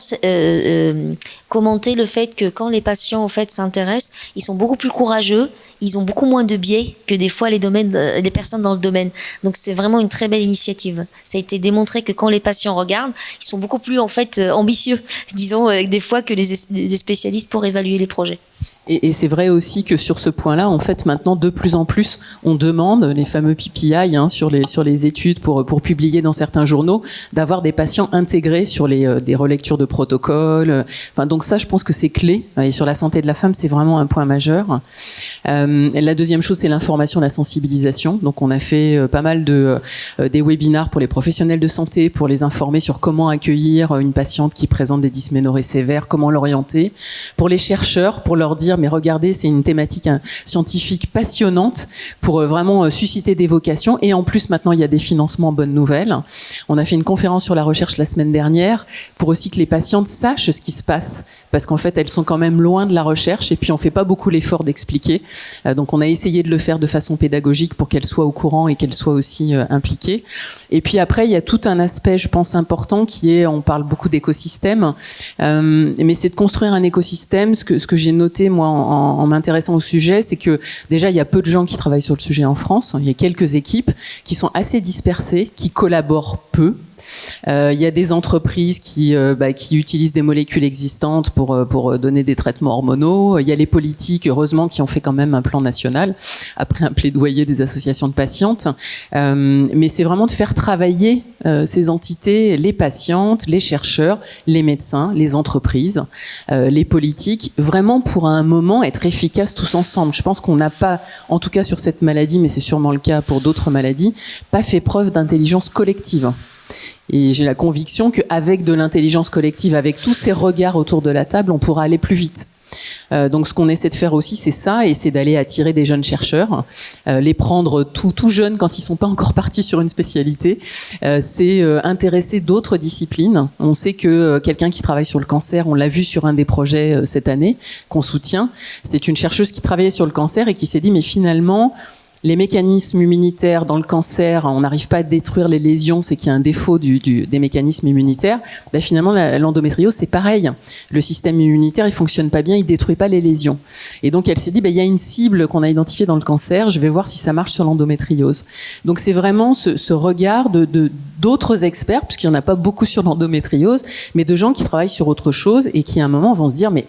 commenter le fait que quand les patients en fait s'intéressent, ils sont beaucoup plus courageux, ils ont beaucoup moins de biais que des fois les personnes dans le domaine. Donc c'est vraiment une très belle initiative. Ça a été démontré que quand les patients regardent, ils sont beaucoup plus en fait ambitieux, disons des fois que les spécialistes pour évaluer les projets. Et c'est vrai aussi que sur ce point-là, en fait, maintenant, de plus en plus, on demande les fameux PPI sur les études pour publier dans certains journaux, d'avoir des patients intégrés sur des relectures de protocoles. Enfin, donc ça, je pense que c'est clé. Et sur la santé de la femme, c'est vraiment un point majeur. La deuxième chose, c'est l'information, la sensibilisation. Donc, on a fait pas mal des webinars pour les professionnels de santé, pour les informer sur comment accueillir une patiente qui présente des dysménorrhées sévères, comment l'orienter. Pour les chercheurs, pour leur dire mais regardez, c'est une thématique scientifique passionnante pour vraiment susciter des vocations. Et en plus, maintenant, il y a des financements, bonne nouvelle. On a fait une conférence sur la recherche la semaine dernière pour aussi que les patientes sachent ce qui se passe, parce qu'en fait, elles sont quand même loin de la recherche, et puis on fait pas beaucoup l'effort d'expliquer. Donc on a essayé de le faire de façon pédagogique pour qu'elles soient au courant et qu'elles soient aussi impliquées. Et puis après, il y a tout un aspect, je pense, important qui est, on parle beaucoup d'écosystème, mais c'est de construire un écosystème. Ce que j'ai noté, moi, en m'intéressant au sujet, c'est que déjà, il y a peu de gens qui travaillent sur le sujet en France. Il y a quelques équipes qui sont assez dispersées, qui collaborent peu. Il y a des entreprises qui utilisent des molécules existantes pour donner des traitements hormonaux. Il y a les politiques, heureusement, qui ont fait quand même un plan national après un plaidoyer des associations de patientes. Mais c'est vraiment de faire travailler ces entités, les patientes, les chercheurs, les médecins, les entreprises, les politiques, vraiment pour à un moment être efficaces tous ensemble. Je pense qu'on n'a pas, en tout cas sur cette maladie, mais c'est sûrement le cas pour d'autres maladies, pas fait preuve d'intelligence collective. Et j'ai la conviction qu'avec de l'intelligence collective, avec tous ces regards autour de la table, on pourra aller plus vite. Donc ce qu'on essaie de faire aussi, c'est ça, et c'est d'aller attirer des jeunes chercheurs, les prendre tout jeunes quand ils sont pas encore partis sur une spécialité. C'est intéresser d'autres disciplines. On sait que quelqu'un qui travaille sur le cancer, on l'a vu sur un des projets cette année qu'on soutient, c'est une chercheuse qui travaillait sur le cancer et qui s'est dit mais finalement les mécanismes immunitaires dans le cancer, on n'arrive pas à détruire les lésions, c'est qu'il y a un défaut des mécanismes immunitaires. Ben finalement, l'endométriose, c'est pareil. Le système immunitaire, il fonctionne pas bien, il détruit pas les lésions. Et donc, elle s'est dit, ben, il y a une cible qu'on a identifiée dans le cancer, je vais voir si ça marche sur l'endométriose. Donc, c'est vraiment ce regard d'autres experts, puisqu'il n'y en a pas beaucoup sur l'endométriose, mais de gens qui travaillent sur autre chose et qui, à un moment, vont se dire, mais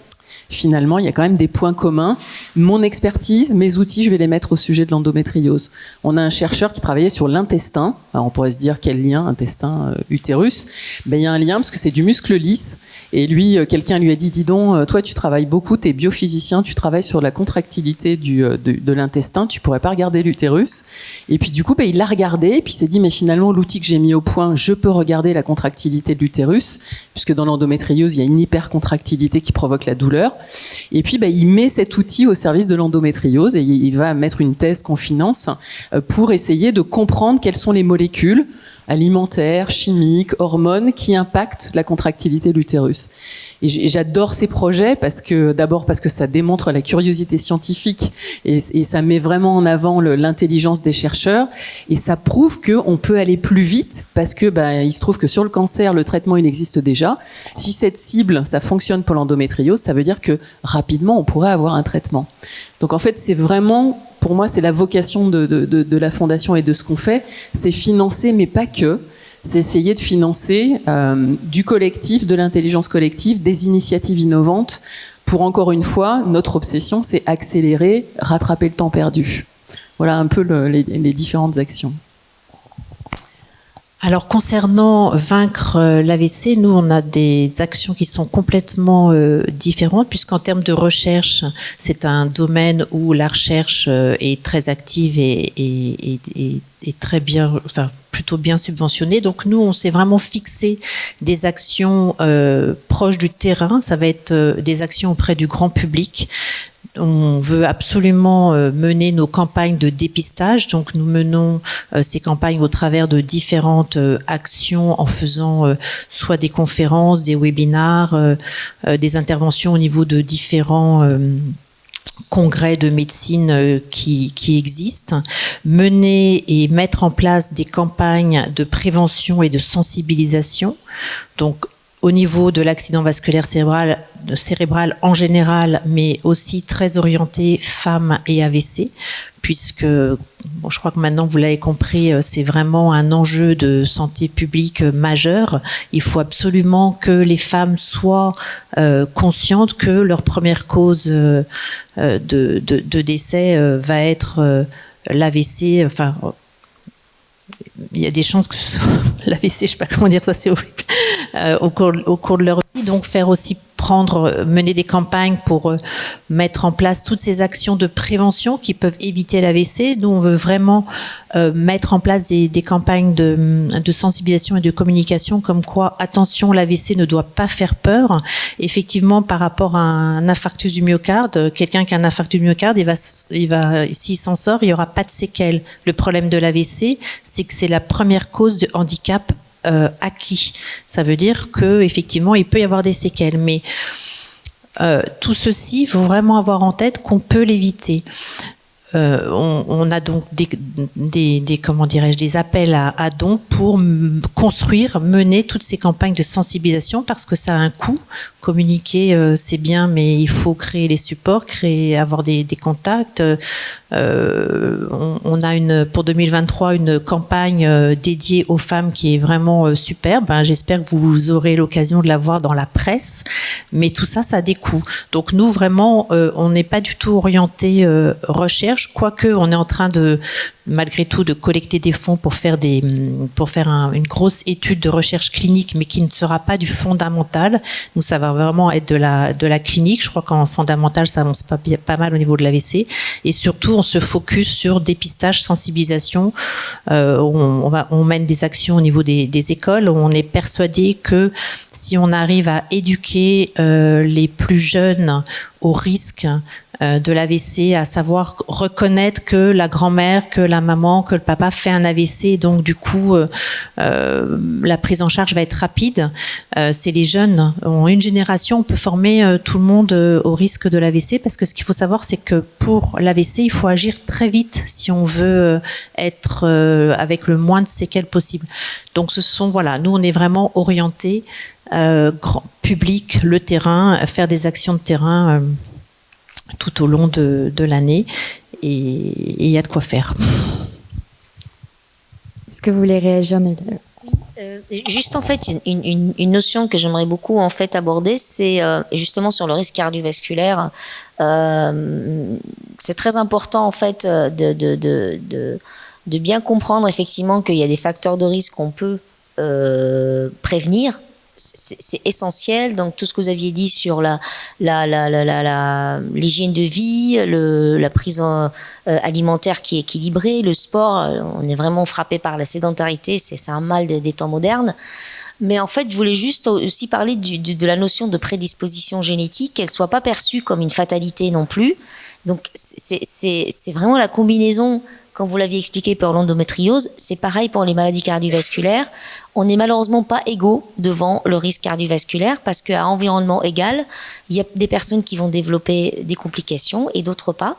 finalement, il y a quand même des points communs. Mon expertise, mes outils, je vais les mettre au sujet de l'endométriose. On a un chercheur qui travaillait sur l'intestin. Alors, on pourrait se dire quel lien, intestin, utérus. Ben, il y a un lien parce que c'est du muscle lisse. Et lui, quelqu'un lui a dit, dis donc, toi, tu travailles beaucoup, t'es biophysicien, tu travailles sur la contractilité de l'intestin, tu pourrais pas regarder l'utérus. Et puis, du coup, ben, il l'a regardé, et puis il s'est dit, mais finalement, l'outil que j'ai mis au point, je peux regarder la contractilité de l'utérus, puisque dans l'endométriose, il y a une hypercontractilité qui provoque la douleur. Et puis, il met cet outil au service de l'endométriose et il va mettre une thèse qu'on finance pour essayer de comprendre quelles sont les molécules alimentaires, chimiques, hormones qui impactent la contractilité de l'utérus. Et j'adore ces projets d'abord parce que ça démontre la curiosité scientifique et ça met vraiment en avant l'intelligence des chercheurs et ça prouve qu'on peut aller plus vite parce que il se trouve que sur le cancer, le traitement il existe déjà. Si cette cible, ça fonctionne pour l'endométriose, ça veut dire que rapidement on pourrait avoir un traitement. Donc en fait, c'est vraiment, pour moi, c'est la vocation de la fondation et de ce qu'on fait, c'est financer, mais pas que. C'est essayer de financer du collectif, de l'intelligence collective, des initiatives innovantes pour, encore une fois, notre obsession, c'est accélérer, rattraper le temps perdu. Voilà un peu les différentes actions. Alors concernant vaincre l'AVC, nous on a des actions qui sont complètement différentes puisqu'en termes de recherche, c'est un domaine où la recherche est très active et très bien, enfin plutôt bien subventionnée. Donc nous on s'est vraiment fixé des actions proches du terrain. Ça va être des actions auprès du grand public. On veut absolument mener nos campagnes de dépistage. Donc, nous menons ces campagnes au travers de différentes actions en faisant soit des conférences, des webinars, des interventions au niveau de différents congrès de médecine qui existent. Mener et mettre en place des campagnes de prévention et de sensibilisation. Donc, au niveau de l'accident vasculaire cérébral en général, mais aussi très orienté femmes et AVC, puisque je crois que maintenant vous l'avez compris, c'est vraiment un enjeu de santé publique majeur. Il faut absolument que les femmes soient conscientes que leur première cause de décès va être l'AVC. Enfin, il y a des chances que l'AVC, je ne sais pas comment dire ça, c'est horrible. Au cours de leur vie, donc mener des campagnes pour mettre en place toutes ces actions de prévention qui peuvent éviter l'AVC. Nous, on veut vraiment mettre en place des campagnes de sensibilisation et de communication comme quoi, attention, l'AVC ne doit pas faire peur. Effectivement, par rapport à un infarctus du myocarde, quelqu'un qui a un infarctus du myocarde, s'il s'en sort, il n'y aura pas de séquelles. Le problème de l'AVC, c'est que c'est la première cause de handicap acquis. Ça veut dire que effectivement il peut y avoir des séquelles, mais tout ceci, il faut vraiment avoir en tête qu'on peut l'éviter. On a donc des appels à dons pour mener toutes ces campagnes de sensibilisation parce que ça a un coût. communiquer, c'est bien, mais il faut créer les supports, avoir des contacts. On a pour 2023 une campagne dédiée aux femmes qui est vraiment superbe. J'espère que vous aurez l'occasion de la voir dans la presse. Mais tout ça, ça a des coûts. Donc nous, vraiment, on n'est pas du tout orienté recherche, quoique on est en train malgré tout, de collecter des fonds pour faire une grosse étude de recherche clinique, mais qui ne sera pas du fondamental. Nous, ça va vraiment être de la clinique. Je crois qu'en fondamental, ça avance pas mal au niveau de l'AVC. Et surtout, on se focus sur dépistage, sensibilisation. On mène des actions au niveau des écoles. On est persuadé que si on arrive à éduquer les plus jeunes au risque de l'AVC, à savoir reconnaître que la grand-mère, que la maman, que le papa fait un AVC, donc du coup la prise en charge va être rapide. C'est les jeunes. En une génération, on peut former tout le monde au risque de l'AVC, parce que ce qu'il faut savoir, c'est que pour l'AVC, il faut agir très vite si on veut être avec le moins de séquelles possible. Donc nous on est vraiment orientés grand public, le terrain, faire des actions de terrain tout au long de l'année, et il y a de quoi faire. Est-ce que vous voulez réagir, Nabil? Juste en fait une notion que j'aimerais beaucoup en fait aborder, c'est justement sur le risque cardiovasculaire. C'est très important en fait de bien comprendre effectivement qu'il y a des facteurs de risque qu'on peut prévenir. C'est essentiel. Donc tout ce que vous aviez dit sur l'hygiène de vie, la prise alimentaire qui est équilibrée, le sport, on est vraiment frappé par la sédentarité, c'est un mal des temps modernes. Mais en fait, je voulais juste aussi parler de la notion de prédisposition génétique, qu'elle soit pas perçue comme une fatalité non plus. Donc c'est vraiment la combinaison. Comme vous l'aviez expliqué pour l'endométriose, c'est pareil pour les maladies cardiovasculaires. On n'est malheureusement pas égaux devant le risque cardiovasculaire, parce qu'à environnement égal, il y a des personnes qui vont développer des complications et d'autres pas.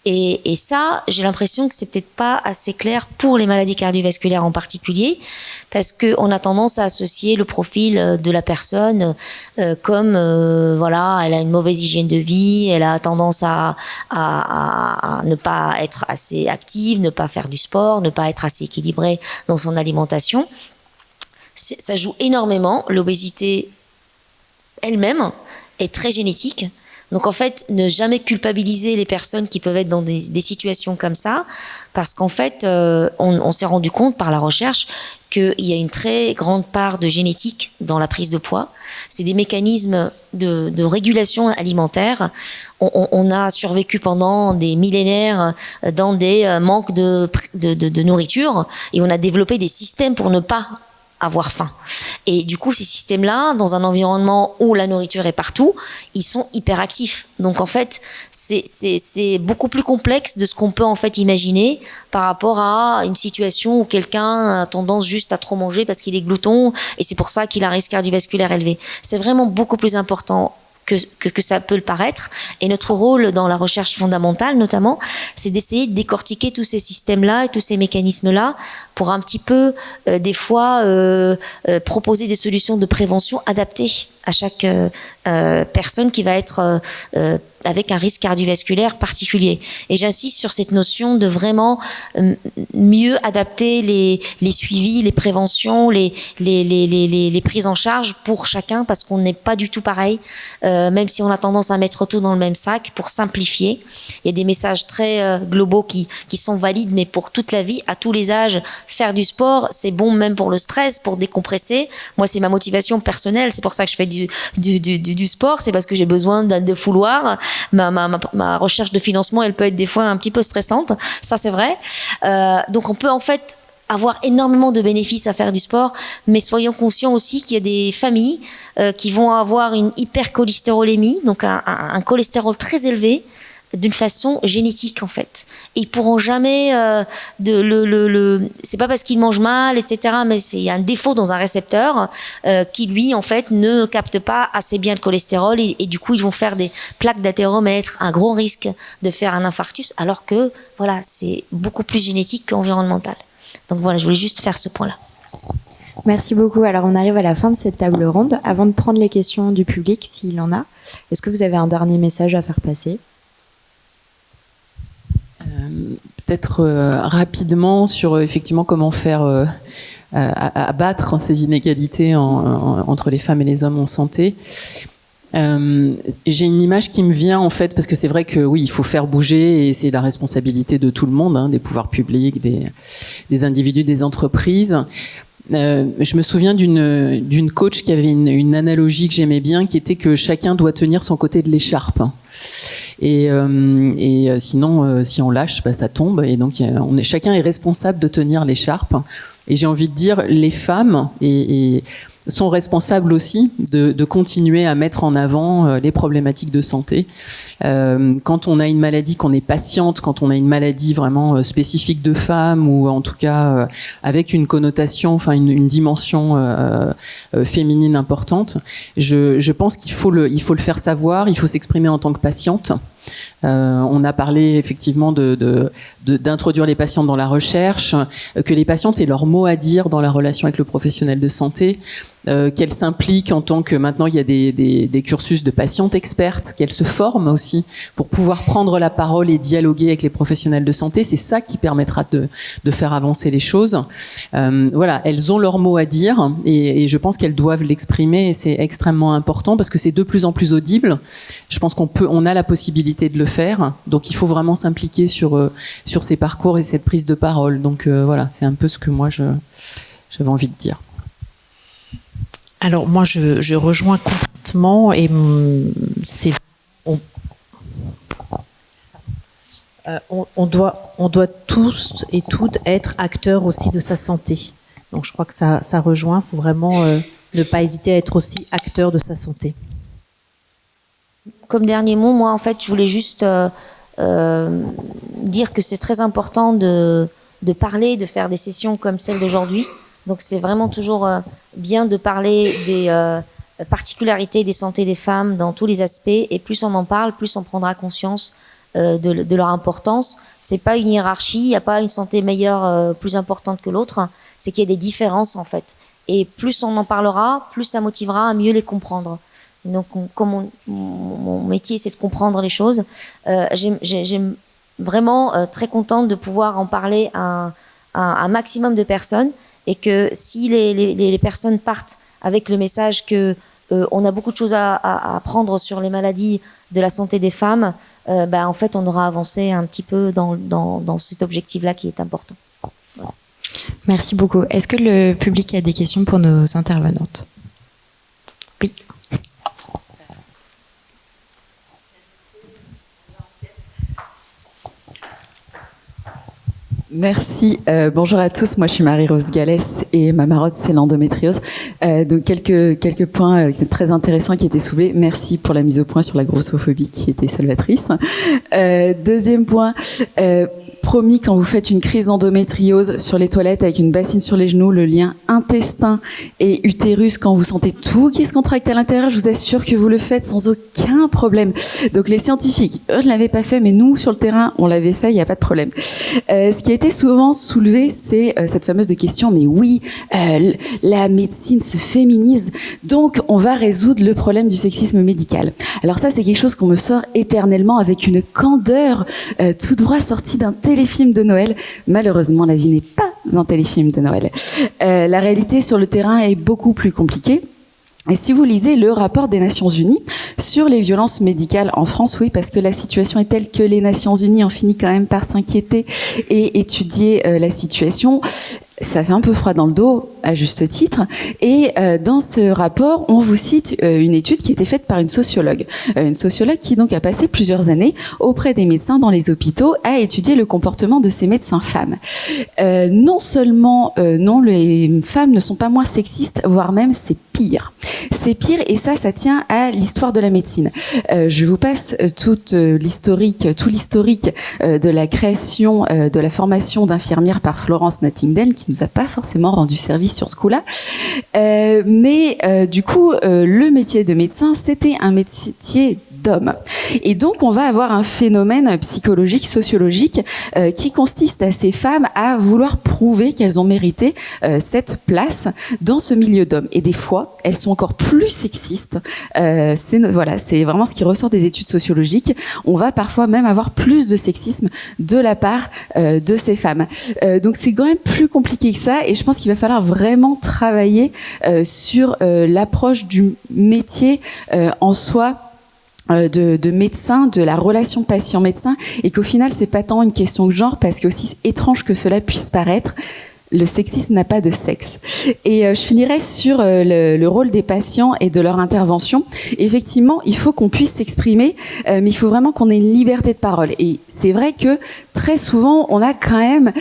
Et ça, j'ai l'impression que c'est peut-être pas assez clair pour les maladies cardiovasculaires en particulier, parce qu'on a tendance à associer le profil de la personne comme voilà, elle a une mauvaise hygiène de vie, elle a tendance à ne pas être assez active, ne pas faire du sport, ne pas être assez équilibrée dans son alimentation. Ça joue énormément. L'obésité elle-même est très génétique. Donc en fait, ne jamais culpabiliser les personnes qui peuvent être dans des situations comme ça, parce qu'en fait, on s'est rendu compte par la recherche qu'il y a une très grande part de génétique dans la prise de poids. C'est des mécanismes de régulation alimentaire. On a survécu pendant des millénaires dans des manques de nourriture, et on a développé des systèmes pour ne pas avoir faim. Et du coup, ces systèmes-là, dans un environnement où la nourriture est partout, ils sont hyperactifs. Donc en fait, c'est beaucoup plus complexe de ce qu'on peut en fait imaginer par rapport à une situation où quelqu'un a tendance juste à trop manger parce qu'il est glouton, et c'est pour ça qu'il a un risque cardiovasculaire élevé. C'est vraiment beaucoup plus important que ça peut le paraître. Et notre rôle dans la recherche fondamentale, notamment, c'est d'essayer de décortiquer tous ces systèmes-là et tous ces mécanismes-là pour un petit peu, des fois, proposer des solutions de prévention adaptées à chaque personne qui va être avec un risque cardiovasculaire particulier. Et j'insiste sur cette notion de vraiment mieux adapter les suivis, les préventions, les prises en charge pour chacun, parce qu'on n'est pas du tout pareil, même si on a tendance à mettre tout dans le même sac. Pour simplifier, il y a des messages très globaux qui sont valides, mais pour toute la vie, à tous les âges, faire du sport, c'est bon même pour le stress, pour décompresser. Moi, c'est ma motivation personnelle, c'est pour ça que je fais du sport, c'est parce que j'ai besoin d'un défouloir. Ma recherche de financement, elle peut être des fois un petit peu stressante, ça c'est vrai. Donc on peut en fait avoir énormément de bénéfices à faire du sport, mais soyons conscients aussi qu'il y a des familles qui vont avoir une hypercholestérolémie, donc un cholestérol très élevé, d'une façon génétique en fait. Et ils pourront jamais c'est pas parce qu'ils mangent mal, etc., mais il y a un défaut dans un récepteur qui lui en fait ne capte pas assez bien le cholestérol, et du coup ils vont faire des plaques d'athéromètre, un gros risque de faire un infarctus, alors que voilà, c'est beaucoup plus génétique qu'environnemental. Donc voilà, je voulais juste faire ce point-là. Merci beaucoup. Alors, on arrive à la fin de cette table ronde. Avant de prendre les questions du public, s'il en a, est-ce que vous avez un dernier message à faire passer ? Peut-être rapidement sur effectivement comment faire abattre ces inégalités entre les femmes et les hommes en santé. J'ai une image qui me vient en fait parce que c'est vrai que oui, il faut faire bouger et c'est la responsabilité de tout le monde, hein, des pouvoirs publics, des individus, des entreprises. Je me souviens d'une coach qui avait une analogie que j'aimais bien, qui était que chacun doit tenir son côté de l'écharpe. Et sinon, si on lâche, bah, ça tombe. Et donc, chacun est responsable de tenir l'écharpe. Et j'ai envie de dire, les femmes sont responsables aussi de continuer à mettre en avant les problématiques de santé. Quand on a une maladie, qu'on est patiente, quand on a une maladie vraiment spécifique de femme ou en tout cas avec une connotation, enfin une dimension féminine importante, je pense qu'il faut le faire savoir, il faut s'exprimer en tant que patiente. On a parlé effectivement d'introduire les patientes dans la recherche, que les patientes aient leur mot à dire dans la relation avec le professionnel de santé, qu'elles s'impliquent en tant que maintenant il y a des cursus de patientes expertes, qu'elles se forment aussi pour pouvoir prendre la parole et dialoguer avec les professionnels de santé. C'est ça qui permettra de faire avancer les choses. Voilà, elles ont leur mot à dire et je pense qu'elles doivent l'exprimer et c'est extrêmement important parce que c'est de plus en plus audible. Je pense on a la possibilité de le faire, donc il faut vraiment s'impliquer sur ces parcours et cette prise de parole. Donc voilà, c'est un peu ce que moi j'avais envie de dire. Alors moi je rejoins complètement et on doit tous et toutes être acteurs aussi de sa santé. Donc je crois que ça rejoint. Il faut vraiment ne pas hésiter à être aussi acteur de sa santé. Comme dernier mot, moi en fait je voulais juste dire que c'est très important de parler, de faire des sessions comme celle d'aujourd'hui. Donc c'est vraiment toujours bien de parler des particularités des santé des femmes dans tous les aspects. Et plus on en parle, plus on prendra conscience de leur importance. C'est pas une hiérarchie, il n'y a pas une santé meilleure, plus importante que l'autre. C'est qu'il y a des différences en fait. Et plus on en parlera, plus ça motivera à mieux les comprendre. Donc comme mon métier c'est de comprendre les choses, j'aime vraiment très contente de pouvoir en parler à un maximum de personnes. Et que si les personnes partent avec le message que on a beaucoup de choses à apprendre sur les maladies de la santé des femmes, en fait on aura avancé un petit peu dans cet objectif-là qui est important. Voilà. Merci beaucoup. Est-ce que le public a des questions pour nos intervenantes ? Oui. Merci. Bonjour à tous. Moi, je suis Marie-Rose Gallès et ma marotte, c'est l'endométriose. Donc, quelques points très intéressants qui étaient soulevés. Merci pour la mise au point sur la grossophobie qui était salvatrice. Deuxième point, promis, quand vous faites une crise d'endométriose sur les toilettes avec une bassine sur les genoux, le lien intestin et utérus, quand vous sentez tout qui se contracte à l'intérieur, je vous assure que vous le faites sans aucun problème. Donc les scientifiques, eux, ne l'avaient pas fait, mais nous, sur le terrain, on l'avait fait, il n'y a pas de problème. Ce qui a été souvent soulevé, c'est cette fameuse question, mais oui, la médecine se féminise, donc on va résoudre le problème du sexisme médical. Alors ça, c'est quelque chose qu'on me sort éternellement avec une candeur tout droit sortie d'un téléfilm de Noël. Malheureusement, la vie n'est pas un téléfilm de Noël. La réalité sur le terrain est beaucoup plus compliquée. Et si vous lisez le rapport des Nations Unies sur les violences médicales en France, oui, parce que la situation est telle que les Nations Unies en finissent quand même par s'inquiéter et étudier la situation. Ça fait un peu froid dans le dos, à juste titre. Et dans ce rapport, on vous cite une étude qui a été faite par une sociologue. Une sociologue qui donc a passé plusieurs années auprès des médecins dans les hôpitaux à étudier le comportement de ces médecins femmes. Non seulement, non, les femmes ne sont pas moins sexistes, voire même c'est pire. C'est pire et ça tient à l'histoire de la médecine. Je vous passe tout l'historique de la création de la formation d'infirmière par Florence Nightingale, qui nous a pas forcément rendu service sur ce coup-là. Mais du coup, le métier de médecin, c'était un métier d'hommes. Et donc, on va avoir un phénomène psychologique, sociologique, qui consiste à ces femmes à vouloir prouver qu'elles ont mérité cette place dans ce milieu d'hommes. Et des fois, elles sont encore plus sexistes. C'est vraiment ce qui ressort des études sociologiques. On va parfois même avoir plus de sexisme de la part de ces femmes. Donc, c'est quand même plus compliqué que ça. Et je pense qu'il va falloir vraiment travailler sur l'approche du métier en soi, de médecin, de la relation patient-médecin, et qu'au final, c'est pas tant une question de genre, parce qu'aussi étrange que cela puisse paraître, le sexisme n'a pas de sexe. Et je finirai sur le rôle des patients et de leur intervention. Effectivement, il faut qu'on puisse s'exprimer, mais il faut vraiment qu'on ait une liberté de parole. Et c'est vrai que très souvent, on a quand même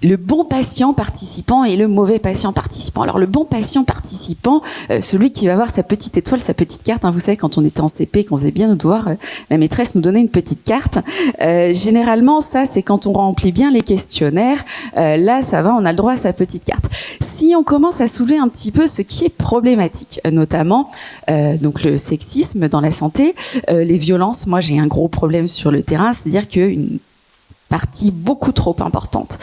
le bon patient participant et le mauvais patient participant. Alors le bon patient participant, celui qui va avoir sa petite étoile, sa petite carte, vous savez, quand on était en CP, qu'on faisait bien nos devoirs, la maîtresse nous donnait une petite carte. Généralement, ça, c'est quand on remplit bien les questionnaires. Là, ça va, on a le droit à sa petite carte. Si on commence à soulever un petit peu ce qui est problématique, notamment donc le sexisme dans la santé, les violences, moi j'ai un gros problème sur le terrain, c'est-à-dire qu'une partie beaucoup trop importante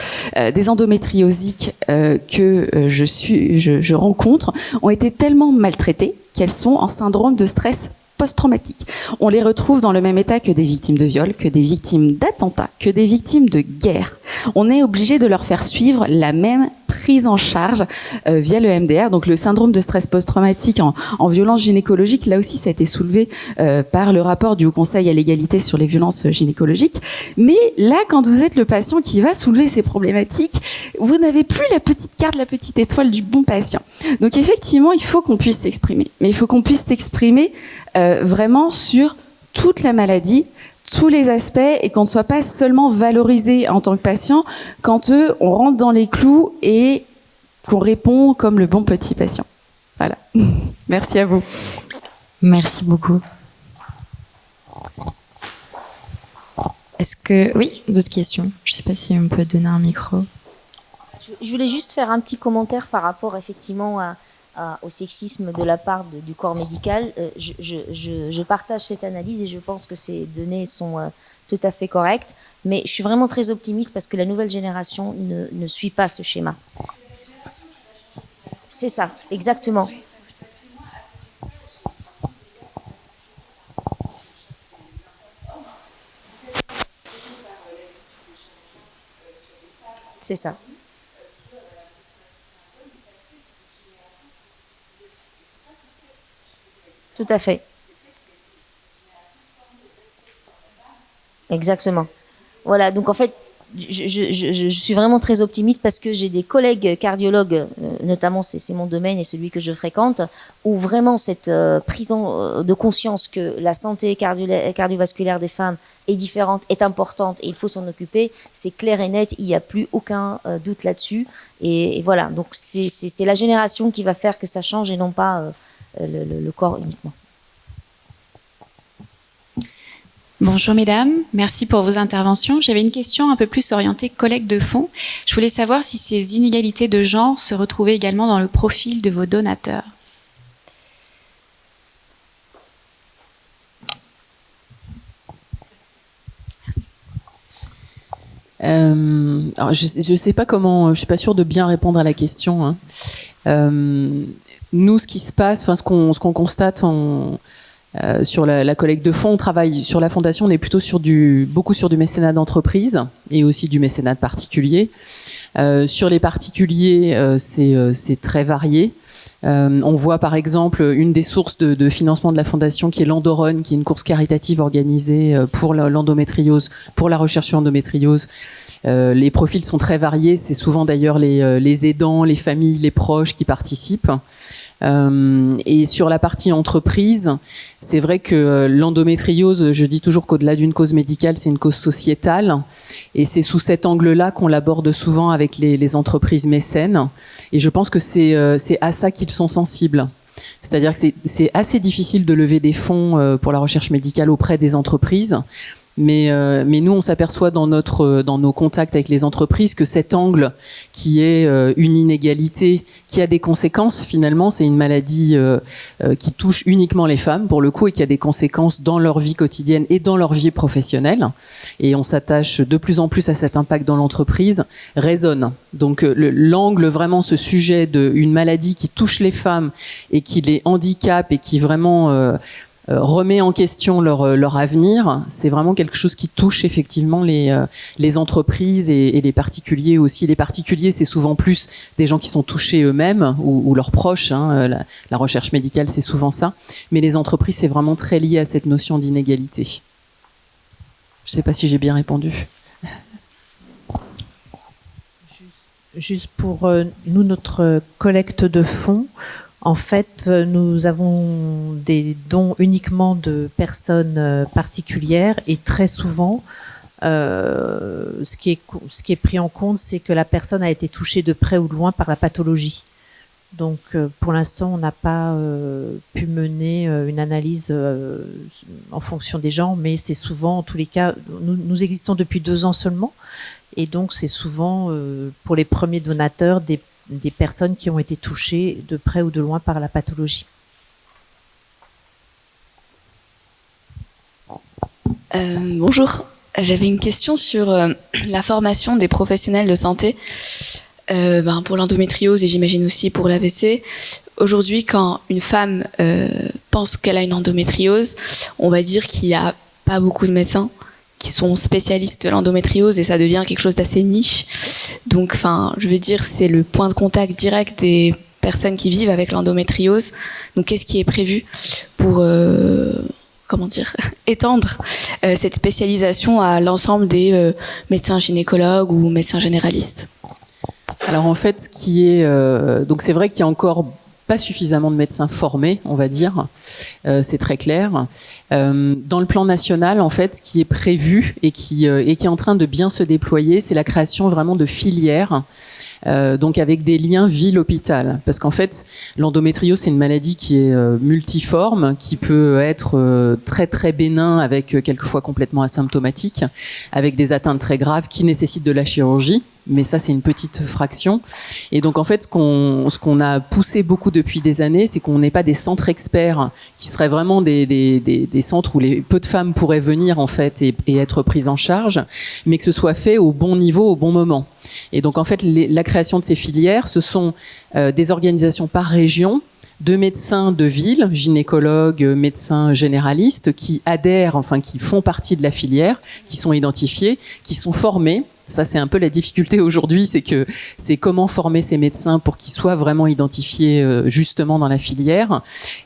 des endométriosiques que je rencontre ont été tellement maltraitées qu'elles sont en syndrome de stress post-traumatique. On les retrouve dans le même état que des victimes de viol, que des victimes d'attentats, que des victimes de guerre. On est obligé de leur faire suivre la même prise en charge via le MDR, donc le syndrome de stress post-traumatique en violence gynécologique. Là aussi, ça a été soulevé par le rapport du Haut Conseil à l'égalité sur les violences gynécologiques. Mais là, quand vous êtes le patient qui va soulever ces problématiques, vous n'avez plus la petite carte, la petite étoile du bon patient. Donc effectivement, il faut qu'on puisse s'exprimer. Mais il faut qu'on puisse s'exprimer vraiment sur toute la maladie, tous les aspects, et qu'on ne soit pas seulement valorisé en tant que patient quand on rentre dans les clous et qu'on répond comme le bon petit patient. Voilà. Merci à vous. Merci beaucoup. Est-ce que... Oui, d'autres questions? Je ne sais pas si on peut donner un micro. Je voulais juste faire un petit commentaire par rapport effectivement au sexisme de la part du corps médical. Je partage cette analyse et je pense que ces données sont tout à fait correctes, mais je suis vraiment très optimiste parce que la nouvelle génération ne suit pas ce schéma. C'est ça, exactement. C'est ça. Tout à fait. Exactement. Voilà, donc en fait, je suis vraiment très optimiste parce que j'ai des collègues cardiologues, notamment c'est mon domaine et celui que je fréquente, où vraiment cette prise de conscience que la santé cardiovasculaire des femmes est différente, est importante et il faut s'en occuper, c'est clair et net, il n'y a plus aucun doute là-dessus. Et voilà, donc c'est la génération qui va faire que ça change et non pas le corps uniquement. Bonjour mesdames, merci pour vos interventions. J'avais une question un peu plus orientée collecte de fonds. Je voulais savoir si ces inégalités de genre se retrouvaient également dans le profil de vos donateurs. Alors je sais pas comment, je suis pas sûre de bien répondre à la question. Nous, ce qui se passe, ce qu'on constate sur la collecte de fonds, on travaille sur la fondation, on est plutôt beaucoup sur du mécénat d'entreprise et aussi du mécénat de particulier. Sur les particuliers, c'est très varié. On voit par exemple une des sources de financement de la fondation qui est l'Endorun, qui est une course caritative organisée pour l'endométriose, pour la recherche sur l'endométriose. Les profils sont très variés, c'est souvent d'ailleurs les aidants, les familles, les proches qui participent. Et sur la partie entreprise, c'est vrai que l'endométriose, je dis toujours qu'au-delà d'une cause médicale, c'est une cause sociétale. Et c'est sous cet angle-là qu'on l'aborde souvent avec les entreprises mécènes. Et je pense que c'est à ça qu'ils sont sensibles. C'est-à-dire que c'est assez difficile de lever des fonds pour la recherche médicale auprès des entreprises, Mais nous, on s'aperçoit dans nos contacts avec les entreprises que cet angle qui est une inégalité, qui a des conséquences, finalement, c'est une maladie qui touche uniquement les femmes, pour le coup, et qui a des conséquences dans leur vie quotidienne et dans leur vie professionnelle. Et on s'attache de plus en plus à cet impact dans l'entreprise, résonne. Donc l'angle, vraiment, ce sujet d'une maladie qui touche les femmes et qui les handicape et qui vraiment remet en question leur avenir, c'est vraiment quelque chose qui touche effectivement les entreprises et les particuliers aussi. Les particuliers, c'est souvent plus des gens qui sont touchés eux-mêmes ou leurs proches. La recherche médicale, c'est souvent ça. Mais les entreprises, c'est vraiment très lié à cette notion d'inégalité. Je ne sais pas si j'ai bien répondu. Juste pour nous, notre collecte de fonds, en fait, nous avons des dons uniquement de personnes particulières et très souvent, ce qui est pris en compte, c'est que la personne a été touchée de près ou de loin par la pathologie. Donc, pour l'instant, on n'a pas pu mener une analyse en fonction des gens, mais c'est souvent, en tous les cas, nous existons depuis 2 ans seulement, et donc c'est souvent pour les premiers donateurs des personnes qui ont été touchées de près ou de loin par la pathologie. Bonjour, j'avais une question sur la formation des professionnels de santé pour l'endométriose et j'imagine aussi pour l'AVC. Aujourd'hui, quand une femme pense qu'elle a une endométriose, on va dire qu'il n'y a pas beaucoup de médecins qui sont spécialistes de l'endométriose et ça devient quelque chose d'assez niche. Donc, je veux dire, c'est le point de contact direct des personnes qui vivent avec l'endométriose. Donc, qu'est-ce qui est prévu pour, étendre cette spécialisation à l'ensemble des médecins gynécologues ou médecins généralistes? Alors en fait, donc c'est vrai qu'il y a encore pas suffisamment de médecins formés, on va dire, c'est très clair. Dans le plan national, en fait, ce qui est prévu et qui est en train de bien se déployer, c'est la création vraiment de filières, donc avec des liens ville-hôpital. Parce qu'en fait, l'endométriose, c'est une maladie qui est multiforme, qui peut être très très bénin, avec quelquefois complètement asymptomatique, avec des atteintes très graves qui nécessitent de la chirurgie. Mais ça, c'est une petite fraction. Et donc, en fait, ce qu'on a poussé beaucoup depuis des années, c'est qu'on n'ait pas des centres experts qui seraient vraiment des centres où peu de femmes pourraient venir, en fait, et être prises en charge, mais que ce soit fait au bon niveau, au bon moment. Et donc, en fait, la création de ces filières, ce sont des organisations par région, de médecins de ville, gynécologues, médecins généralistes, qui adhèrent, qui font partie de la filière, qui sont identifiés, qui sont formés. Ça, c'est un peu la difficulté aujourd'hui, c'est comment former ces médecins pour qu'ils soient vraiment identifiés justement dans la filière,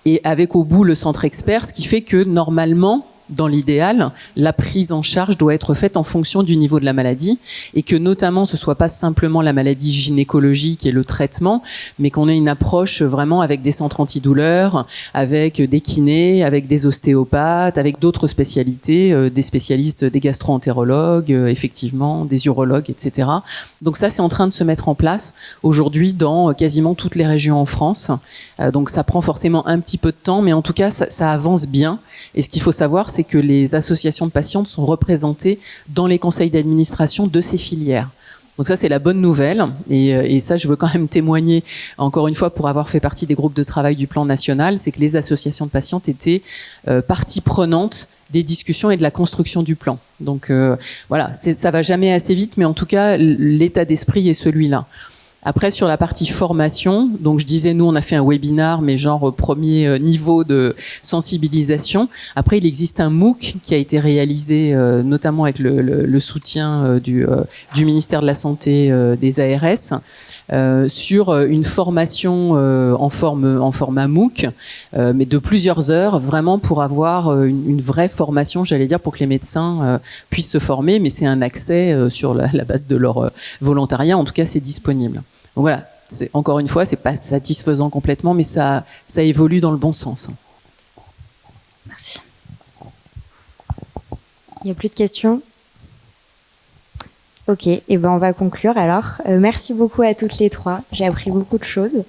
et avec au bout le centre expert, ce qui fait que normalement, dans l'idéal, la prise en charge doit être faite en fonction du niveau de la maladie et que notamment ce soit pas simplement la maladie gynécologique et le traitement, mais qu'on ait une approche vraiment avec des centres antidouleurs, avec des kinés, avec des ostéopathes, avec d'autres spécialités, des spécialistes, des gastro-entérologues, effectivement, des urologues, etc. Donc ça, c'est en train de se mettre en place aujourd'hui dans quasiment toutes les régions en France. Donc ça prend forcément un petit peu de temps, mais en tout cas, ça avance bien. Et ce qu'il faut savoir, c'est que les associations de patientes sont représentées dans les conseils d'administration de ces filières. Donc ça, c'est la bonne nouvelle. Et ça, je veux quand même témoigner, encore une fois, pour avoir fait partie des groupes de travail du plan national, c'est que les associations de patientes étaient partie prenante des discussions et de la construction du plan. Donc voilà, ça va jamais assez vite, mais en tout cas, l'état d'esprit est celui-là. Après, sur la partie formation, donc je disais, nous, on a fait un webinar, mais genre premier niveau de sensibilisation. Après, il existe un MOOC qui a été réalisé notamment avec le soutien du ministère de la Santé, des ARS, sur une formation en format MOOC, mais de plusieurs heures, vraiment pour avoir une vraie formation, j'allais dire, pour que les médecins puissent se former, mais c'est un accès sur la base de leur volontariat. En tout cas, c'est disponible. Donc voilà, encore une fois, c'est pas satisfaisant complètement, mais ça évolue dans le bon sens. Merci. Il n'y a plus de questions? Ok, et ben on va conclure alors. Merci beaucoup à toutes les trois. J'ai appris beaucoup de choses.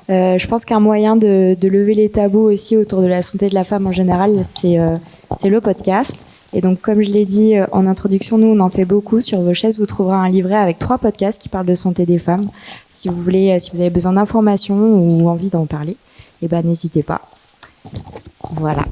Je pense qu'un moyen de lever les tabous aussi autour de la santé de la femme en général, c'est le podcast. Et donc, comme je l'ai dit en introduction, nous on en fait beaucoup. Sur vos chaises, vous trouverez un livret avec 3 podcasts qui parlent de santé des femmes. Si vous avez besoin d'informations ou envie d'en parler, eh ben n'hésitez pas. Voilà.